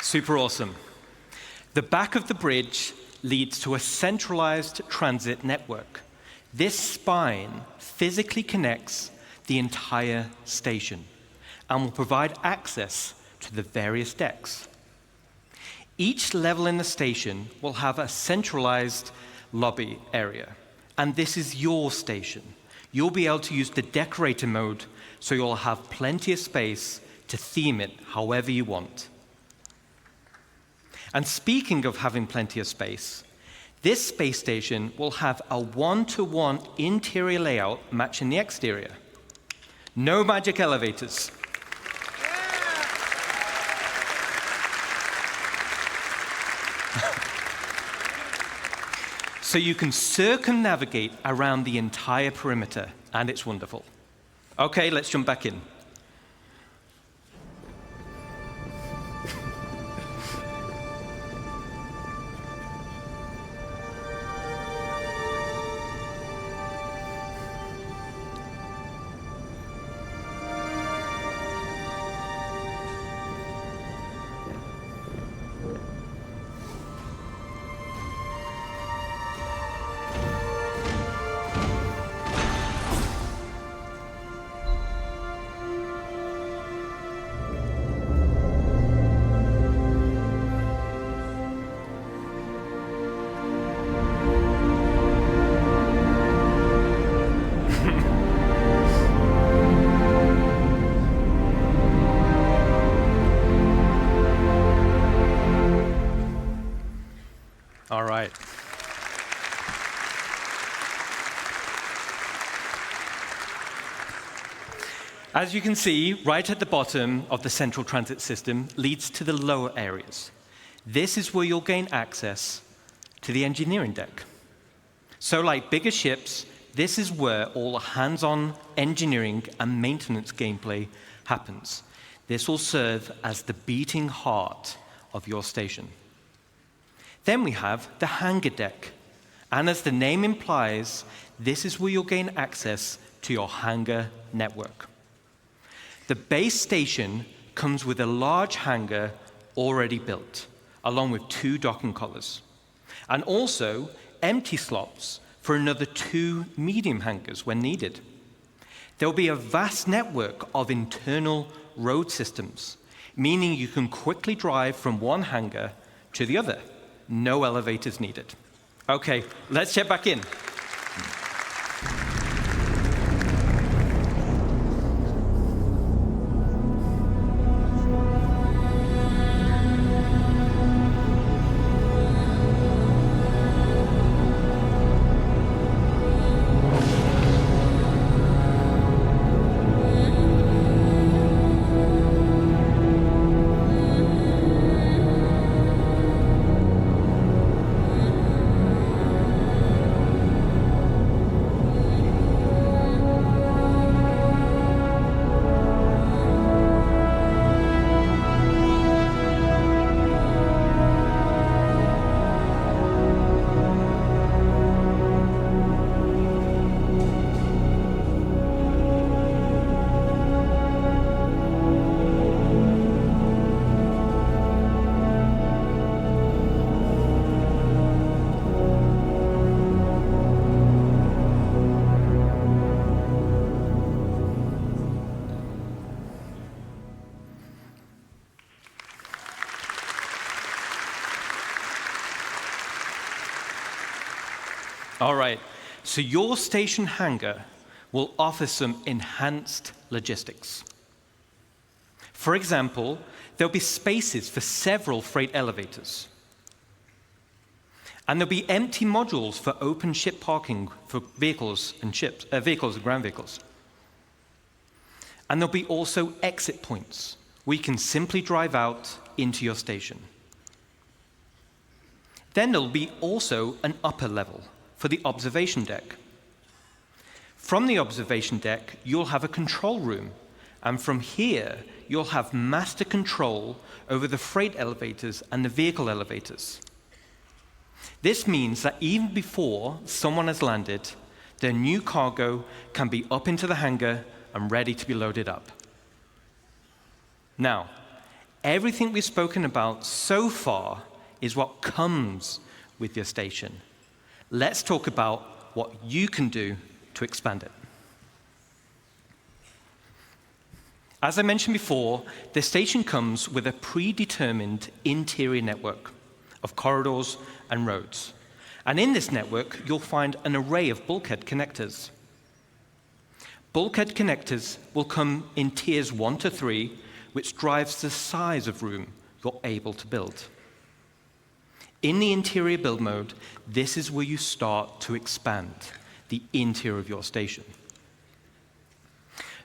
Super awesome. The back of the bridge leads to a centralized transit network. This spine physically connects the entire station and will provide access to the various decks. Each level in the station will have a centralized lobby area, and this is your station. You'll be able to use the decorator mode, so you'll have plenty of space to theme it however you want. And speaking of having plenty of space, this space station will have a one-to-one interior layout matching the exterior. No magic elevators. So you can circumnavigate around the entire perimeter, and it's wonderful. Okay, let's jump back in. All right. As you can see, right at the bottom of the central transit system leads to the lower areas. This is where you'll gain access to the engineering deck. So like bigger ships, this is where all the hands-on engineering and maintenance gameplay happens. This will serve as the beating heart of your station. Then we have the hangar deck. And as the name implies, this is where you'll gain access to your hangar network. The base station comes with a large hangar already built, along with 2 docking collars, and also empty slots for another 2 medium hangars when needed. There will be a vast network of internal road systems, meaning you can quickly drive from one hangar to the other. No elevators needed. Okay, let's check back in. All right, so your station hangar will offer some enhanced logistics. For example, there'll be spaces for several freight elevators. And there'll be empty modules for open ship parking for vehicles and ground vehicles. And there'll be also exit points where you can simply drive out into your station. Then there'll be also an upper level for the observation deck. From the observation deck, you'll have a control room, and from here, you'll have master control over the freight elevators and the vehicle elevators. This means that even before someone has landed, their new cargo can be up into the hangar and ready to be loaded up. Now, everything we've spoken about so far is what comes with your station. Let's talk about what you can do to expand it. As I mentioned before, the station comes with a predetermined interior network of corridors and roads. And in this network, you'll find an array of bulkhead connectors. Bulkhead connectors will come in tiers 1 to 3, which drives the size of room you're able to build. In the interior build mode, this is where you start to expand the interior of your station.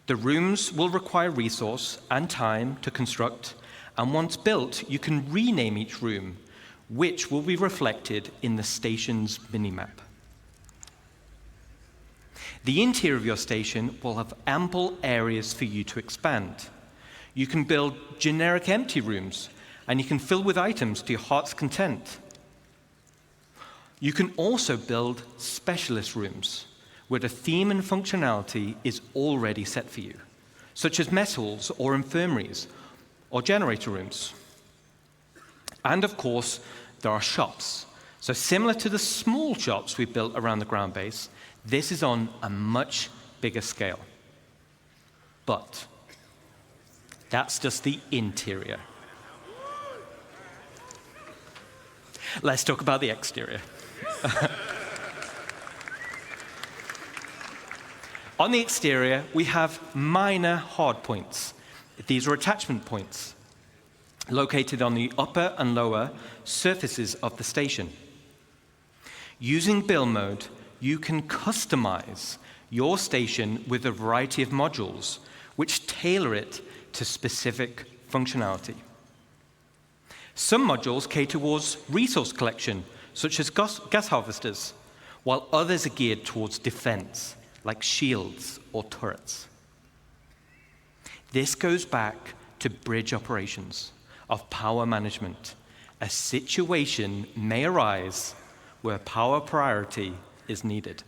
The rooms will require resource and time to construct, and once built, you can rename each room, which will be reflected in the station's minimap. The interior of your station will have ample areas for you to expand. You can build generic empty rooms, and you can fill with items to your heart's content. You can also build specialist rooms, where the theme and functionality is already set for you, such as mess halls or infirmaries or generator rooms. And of course, there are shops. So similar to the small shops we built around the ground base, this is on a much bigger scale. But that's just the interior. Let's talk about the exterior. On the exterior, we have minor hardpoints. These are attachment points located on the upper and lower surfaces of the station. Using build mode, you can customize your station with a variety of modules which tailor it to specific functionality. Some modules cater towards resource collection, such as gas harvesters, while others are geared towards defense, like shields or turrets. This goes back to bridge operations of power management. A situation may arise where power priority is needed.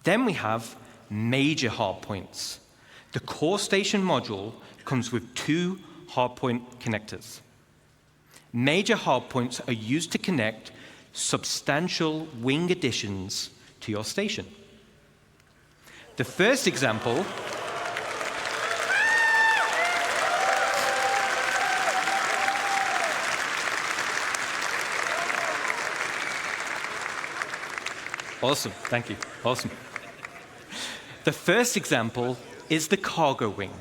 Then we have major hardpoints. The core station module comes with 2 hardpoint connectors. Major hardpoints are used to connect substantial wing additions to your station. The first example Awesome, thank you. Awesome. The first example is the cargo wing.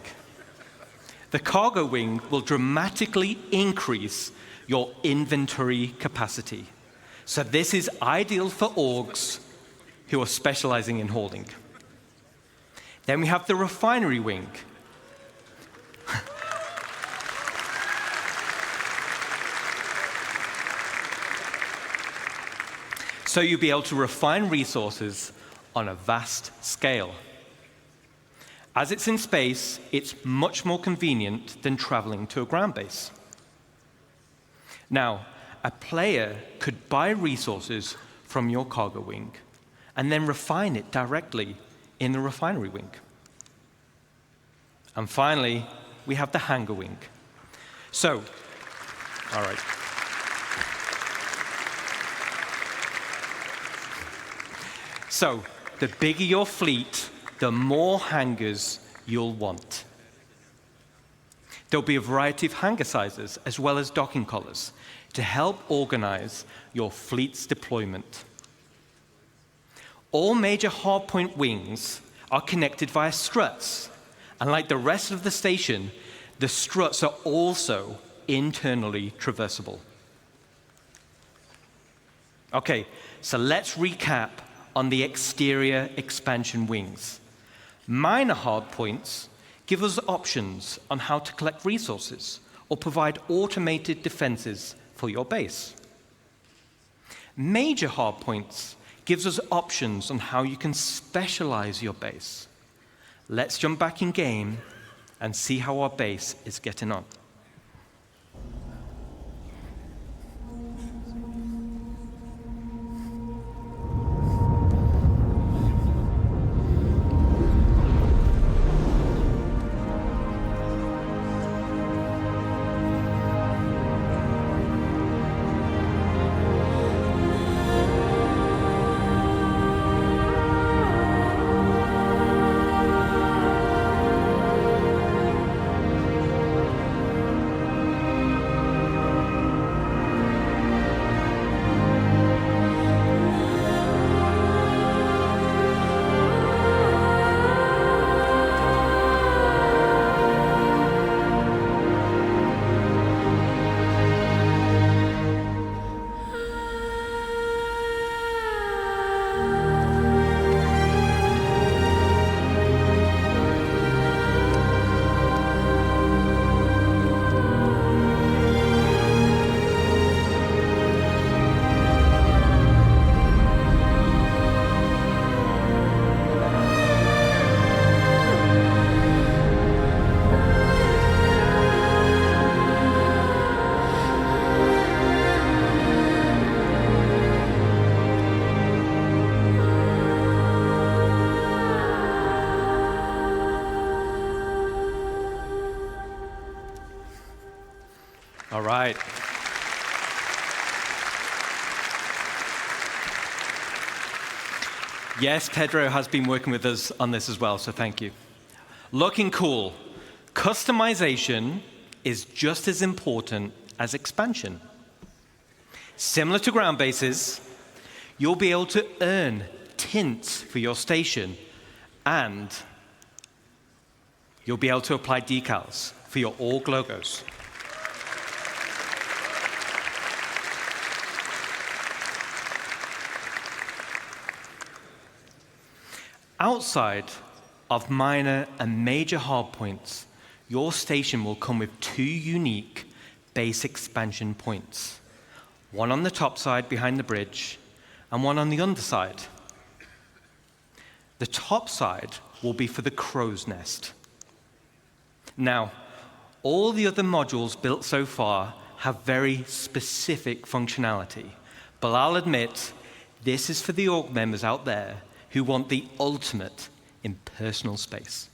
The cargo wing will dramatically increase your inventory capacity. So this is ideal for orgs who are specializing in holding. Then we have the refinery wing. So you'll be able to refine resources on a vast scale. As it's in space, it's much more convenient than traveling to a ground base. Now, a player could buy resources from your cargo wing and then refine it directly in the refinery wing. And finally, we have the hangar wing. So, all right. So, the bigger your fleet, the more hangars you'll want. There'll be a variety of hangar sizes as well as docking collars to help organize your fleet's deployment. All major hardpoint wings are connected via struts. And like the rest of the station, the struts are also internally traversable. Okay, so let's recap on the exterior expansion wings. Minor hardpoints give us options on how to collect resources or provide automated defenses for your base. Major hardpoints gives us options on how you can specialize your base. Let's jump back in game and see how our base is getting on. All right. Yes, Pedro has been working with us on this as well, so thank you. Looking cool. Customization is just as important as expansion. Similar to ground bases, you'll be able to earn tints for your station, and you'll be able to apply decals for your org logos. Outside of minor and major hardpoints, your station will come with 2 unique base expansion points. One on the top side behind the bridge, and one on the underside. The top side will be for the crow's nest. Now, all the other modules built so far have very specific functionality, but I'll admit, this is for the org members out there who want the ultimate in personal space.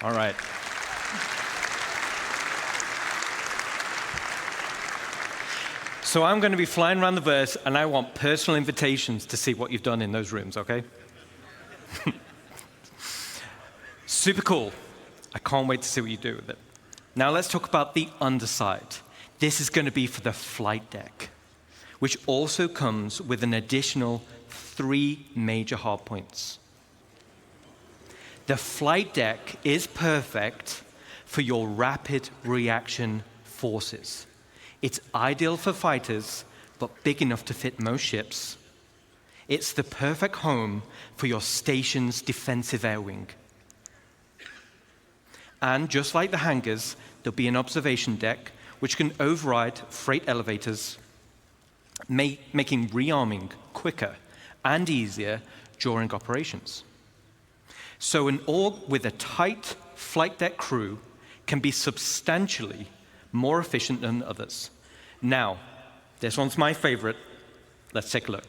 All right. So I'm going to be flying around the verse, and I want personal invitations to see what you've done in those rooms, okay? Super cool. I can't wait to see what you do with it. Now let's talk about the underside. This is going to be for the flight deck. which also comes with an additional 3 major hardpoints. The flight deck is perfect for your rapid reaction forces. It's ideal for fighters, but big enough to fit most ships. It's the perfect home for your station's defensive air wing. And just like the hangars, there'll be an observation deck which can override freight elevators, making rearming quicker and easier during operations. So an org with a tight flight deck crew can be substantially more efficient than others. Now, this one's my favorite. Let's take a look.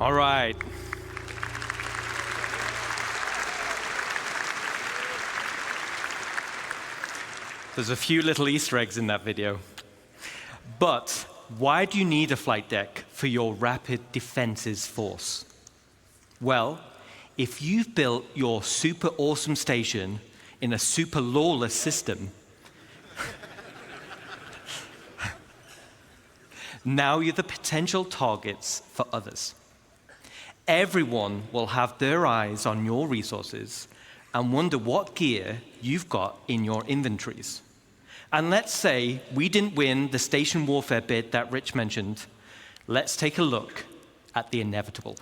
All right. There's a few little Easter eggs in that video. But why do you need a flight deck for your rapid defenses force? Well, if you've built your super awesome station in a super lawless system, now you're the potential targets for others. Everyone will have their eyes on your resources and wonder what gear you've got in your inventories. And let's say we didn't win the station warfare bit that Rich mentioned. Let's take a look at the inevitable.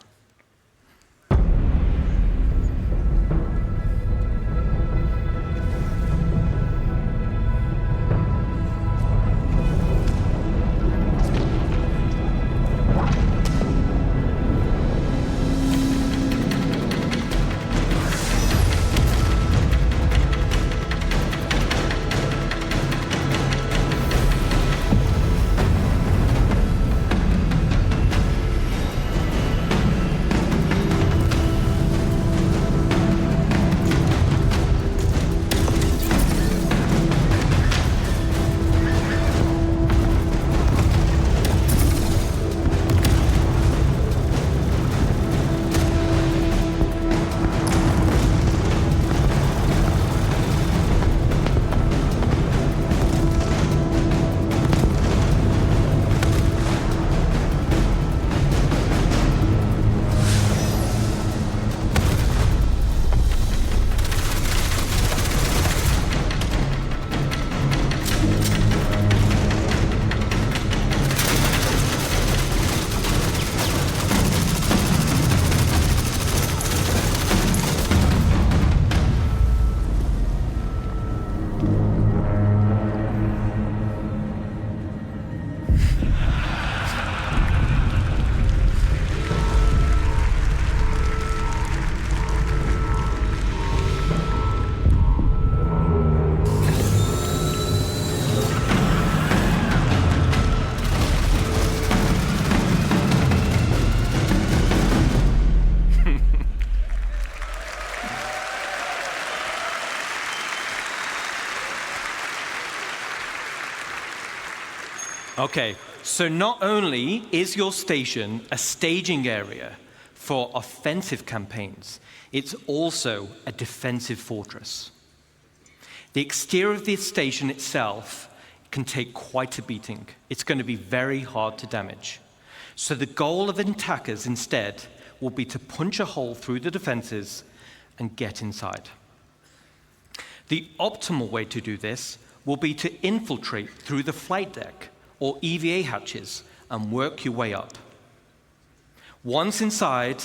Okay, so not only is your station a staging area for offensive campaigns, it's also a defensive fortress. The exterior of the station itself can take quite a beating. It's going to be very hard to damage. So the goal of attackers instead will be to punch a hole through the defenses and get inside. The optimal way to do this will be to infiltrate through the flight deck or EVA hatches and work your way up. Once inside,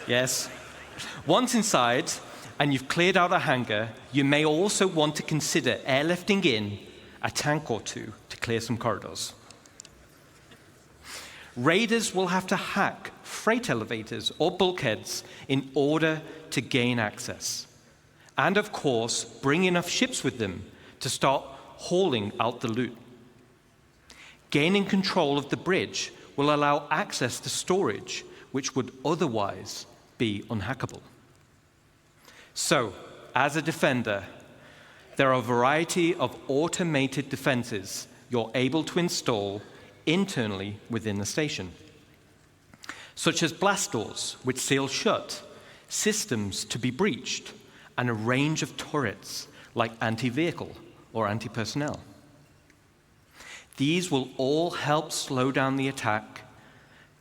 yes, once inside and you've cleared out a hangar, you may also want to consider airlifting in a tank or two to clear some corridors. Raiders will have to hack freight elevators or bulkheads in order to gain access. And of course, bring enough ships with them to start hauling out the loot. Gaining control of the bridge will allow access to storage, which would otherwise be unhackable. So, as a defender, there are a variety of automated defenses you're able to install internally within the station, such as blast doors, which seal shut, systems to be breached, and a range of turrets like anti-vehicle or anti-personnel. These will all help slow down the attack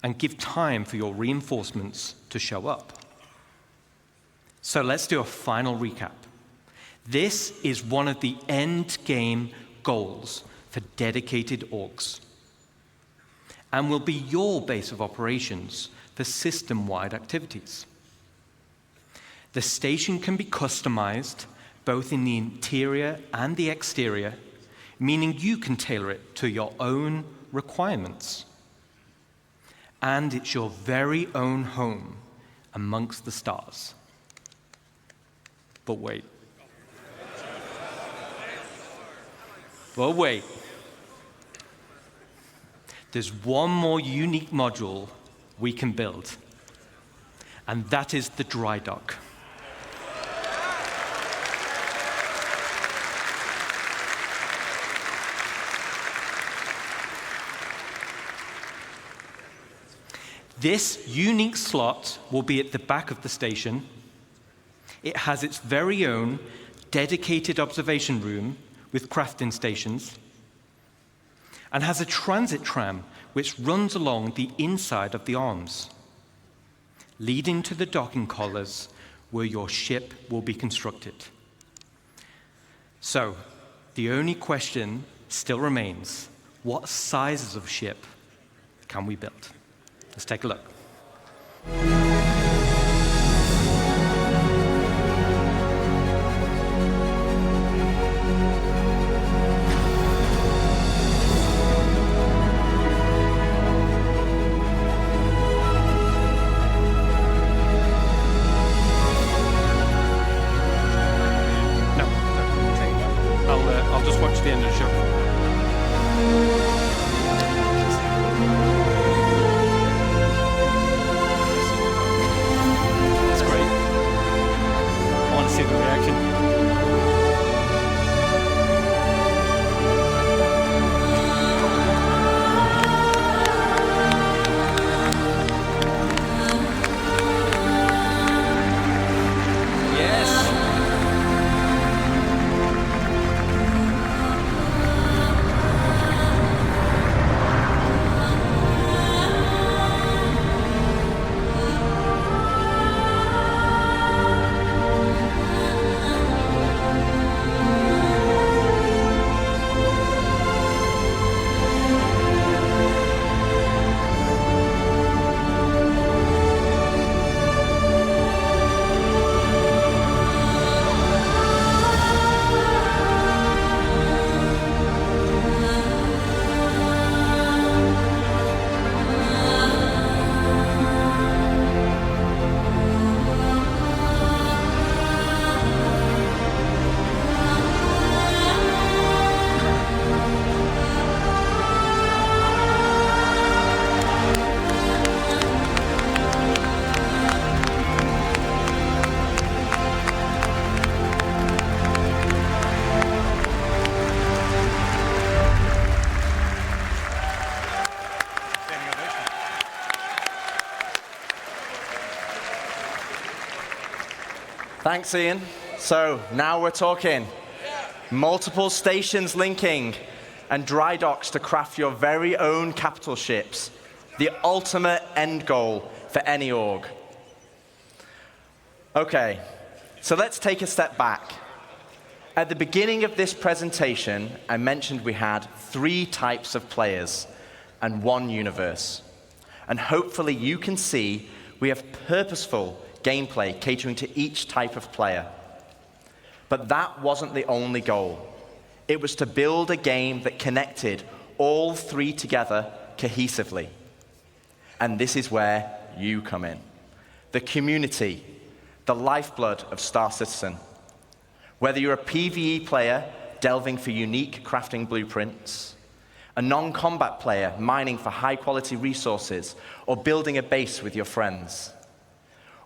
and give time for your reinforcements to show up. So let's do a final recap. This is one of the end game goals for dedicated orgs, and will be your base of operations for system-wide activities. The station can be customized both in the interior and the exterior, meaning you can tailor it to your own requirements. And it's your very own home amongst the stars. But wait. But wait. There's one more unique module we can build, and that is the dry dock. This unique slot will be at the back of the station. It has its very own dedicated observation room with crafting stations, and has a transit tram which runs along the inside of the arms, leading to the docking collars where your ship will be constructed. So, the only question still remains: what sizes of ship can we build? Let's take a look. I'll just watch the end of the show. It's great. I want to see the reaction. Yes. Thanks, Ian. So now we're talking. Multiple stations linking and dry docks to craft your very own capital ships. The ultimate end goal for any org. Okay, So let's take a step back. At the beginning of this presentation, I mentioned we had 3 types of players and 1 universe. And hopefully you can see we have purposeful gameplay catering to each type of player. But that wasn't the only goal. It was to build a game that connected all 3 together cohesively. And this is where you come in. The community, the lifeblood of Star Citizen. Whether you're a PvE player delving for unique crafting blueprints, a non-combat player mining for high-quality resources or building a base with your friends,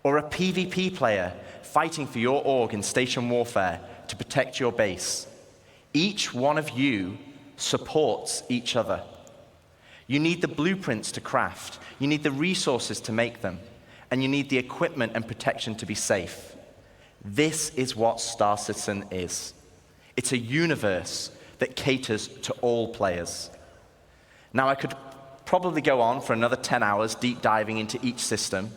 or a PvP player fighting for your org in station warfare to protect your base, each one of you supports each other. You need the blueprints to craft, you need the resources to make them, and you need the equipment and protection to be safe. This is what Star Citizen is. It's a universe that caters to all players. Now, I could probably go on for another 10 hours deep diving into each system.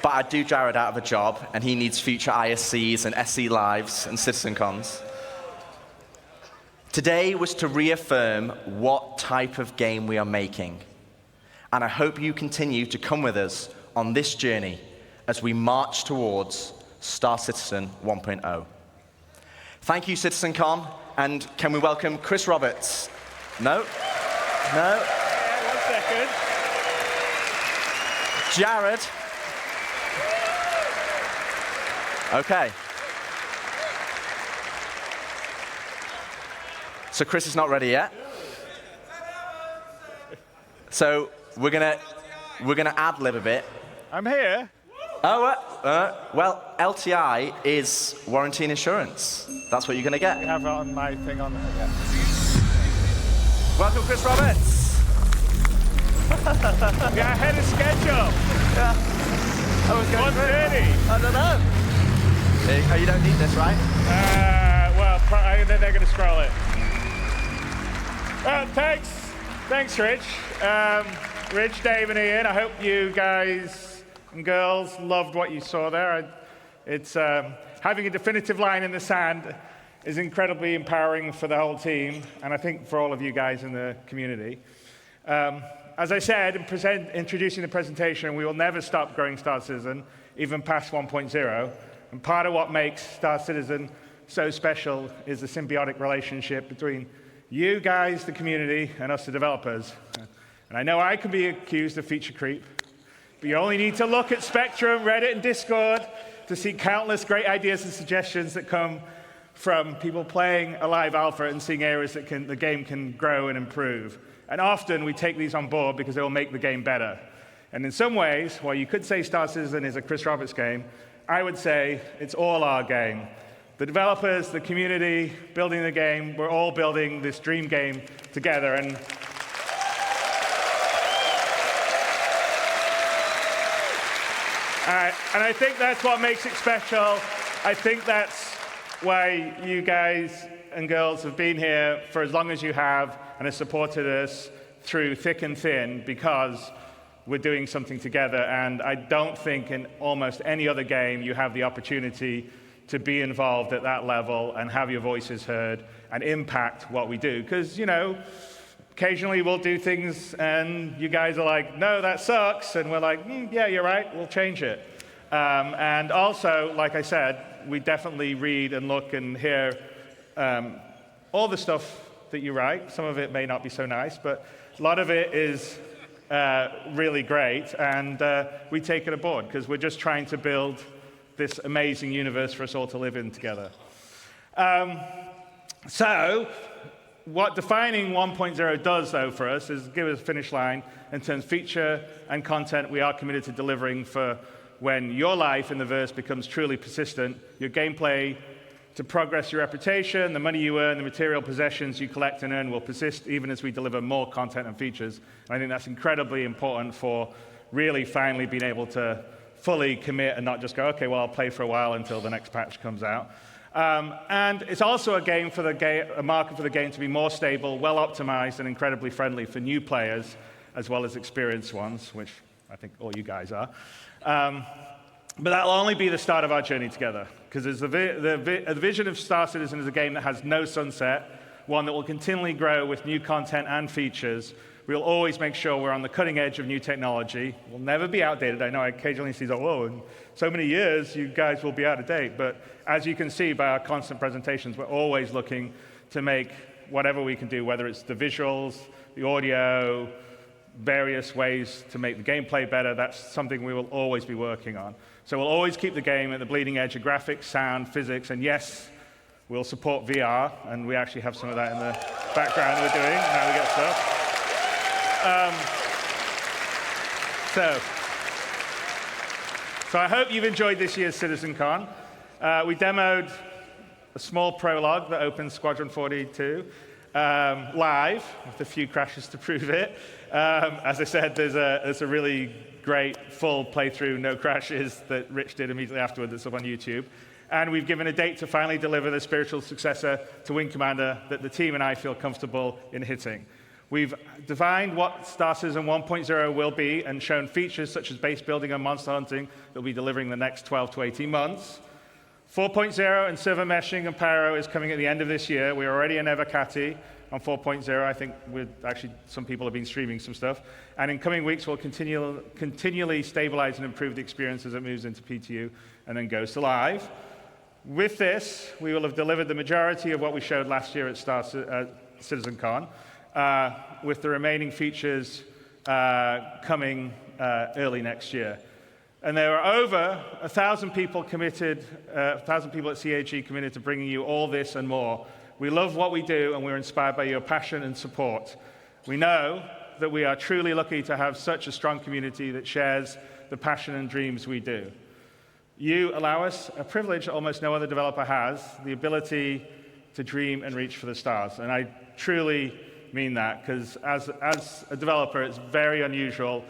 But I'd do Jared out of a job, and he needs future ISCs and SC Lives and CitizenCons. Today was to reaffirm what type of game we are making. And I hope you continue to come with us on this journey as we march towards Star Citizen 1.0. Thank you, CitizenCon, and can we welcome Chris Roberts? No? No? Yeah, 1 second. Jared? Okay. So Chris is not ready yet. So we're gonna ad-lib a bit. I'm here. Oh, well, LTI is warranty and insurance. That's what you're gonna get. I have it on my thing on there. Yeah. Welcome, Chris Roberts. Yeah, ahead of schedule. Yeah. I was going 1:30. I don't know. Oh, you don't need this, right? Well, then they're going to scroll it. Thanks. Thanks, Rich. Rich, Dave, and Ian. I hope you guys and girls loved what you saw there. It's having a definitive line in the sand is incredibly empowering for the whole team, and I think for all of you guys in the community. As I said, in introducing the presentation, we will never stop growing Star Citizen, even past 1.0. And part of what makes Star Citizen so special is the symbiotic relationship between you guys, the community, and us, the developers. And I know I can be accused of feature creep, but you only need to look at Spectrum, Reddit, and Discord to see countless great ideas and suggestions that come from people playing a live alpha and seeing areas that the game can grow and improve. And often we take these on board because they will make the game better. And in some ways, while you could say Star Citizen is a Chris Roberts game, I would say it's all our game. The developers, the community, building the game, we're all building this dream game together. And I think that's what makes it special. I think that's why you guys and girls have been here for as long as you have and have supported us through thick and thin, because we're doing something together. And I don't think in almost any other game you have the opportunity to be involved at that level and have your voices heard and impact what we do. Because, you know, occasionally we'll do things and you guys are like, no, that sucks. And we're like, yeah, you're right, we'll change it. And also, like I said, we definitely read and look and hear all the stuff that you write. Some of it may not be so nice, but a lot of it is really great, and we take it aboard because we're just trying to build this amazing universe for us all to live in together. So what defining 1.0 does, though, for us is give us a finish line in terms of feature and content we are committed to delivering for when your life in the verse becomes truly persistent, your gameplay to progress your reputation, the money you earn, the material possessions you collect and earn will persist even as we deliver more content and features. And I think that's incredibly important for really finally being able to fully commit and not just go, okay, well, I'll play for a while until the next patch comes out. And it's also a game for a market for the game to be more stable, well optimized, and incredibly friendly for new players as well as experienced ones, which I think all you guys are. But that'll only be the start of our journey together, because the vision of Star Citizen is a game that has no sunset, one that will continually grow with new content and features. We'll always make sure we're on the cutting edge of new technology. We'll never be outdated. I know I occasionally see, oh, in so many years, you guys will be out of date. But as you can see by our constant presentations, we're always looking to make whatever we can do, whether it's the visuals, the audio, various ways to make the gameplay better. That's something we will always be working on. So we'll always keep the game at the bleeding edge of graphics, sound, physics, and yes, we'll support VR, and we actually have some of that in the background we're doing, how we get stuff. So I hope you've enjoyed this year's CitizenCon. We demoed a small prologue that opens Squadron 42 live, with a few crashes to prove it. As I said, there's a really great full playthrough, no crashes, that Rich did immediately afterward that's up on YouTube. And we've given a date to finally deliver the spiritual successor to Wing Commander that the team and I feel comfortable in hitting. We've defined what Star Citizen 1.0 will be and shown features such as base building and monster hunting that we'll be delivering the next 12 to 18 months. 4.0 and server meshing and Pyro is coming at the end of this year. We're already in Evocati on 4.0. I think some people have been streaming some stuff. And in coming weeks, we'll continually stabilize and improve the experience as it moves into PTU and then goes to live. With this, we will have delivered the majority of what we showed last year at CitizenCon, with the remaining features coming early next year. And there are over 1,000 people committed, 1,000 people at CAG committed to bringing you all this and more. We love what we do, and we're inspired by your passion and support. We know that we are truly lucky to have such a strong community that shares the passion and dreams we do. You allow us a privilege that almost no other developer has, the ability to dream and reach for the stars. And I truly mean that, because as a developer, it's very unusual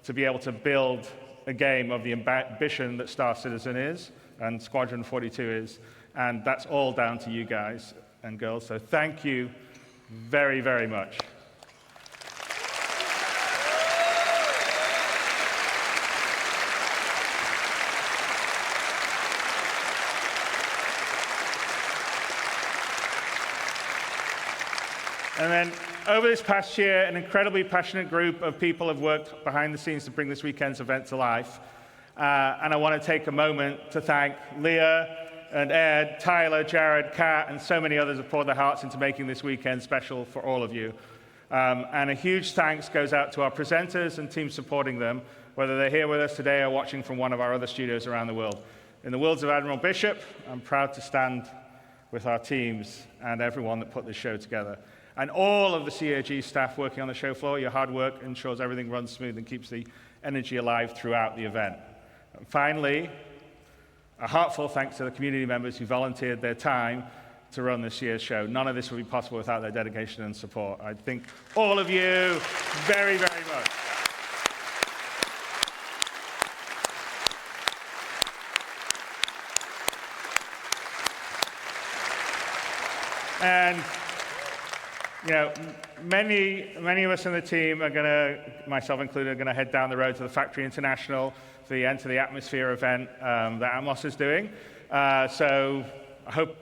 to be able to build a game of the ambition that Star Citizen is and Squadron 42 is, and that's all down to you guys and girls. So thank you very, very much. And then over this past year, an incredibly passionate group of people have worked behind the scenes to bring this weekend's event to life. And I want to take a moment to thank Leah and Ed, Tyler, Jared, Kat, and so many others have poured their hearts into making this weekend special for all of you. And a huge thanks goes out to our presenters and teams supporting them, whether they're here with us today or watching from one of our other studios around the world. In the words of Admiral Bishop, I'm proud to stand with our teams and everyone that put this show together. And all of the CAG staff working on the show floor, your hard work ensures everything runs smooth and keeps the energy alive throughout the event. And finally, a heartfelt thanks to the community members who volunteered their time to run this year's show. None of this would be possible without their dedication and support. I thank all of you very, very much. And many of us in the team are going to, myself included, are going to head down the road to the Factory International for the Enter the Atmosphere event that Atmos is doing. So I hope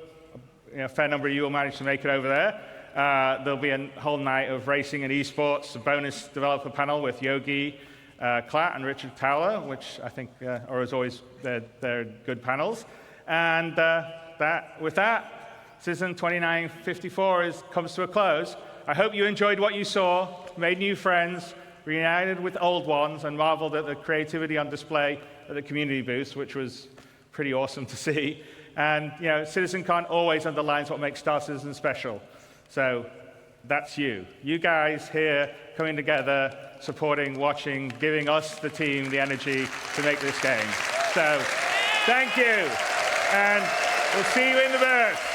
a fair number of you will manage to make it over there. There'll be a whole night of racing and esports, a bonus developer panel with Yogi Klatt and Richard Towler, which I think are, as always, they're good panels. And with that, Citizen 2954 comes to a close. I hope you enjoyed what you saw, made new friends, reunited with old ones, and marveled at the creativity on display at the community booth, which was pretty awesome to see. And CitizenCon always underlines what makes Star Citizen special. So that's you. You guys here coming together, supporting, watching, giving us, the team, the energy to make this game. So thank you. And we'll see you in the booth.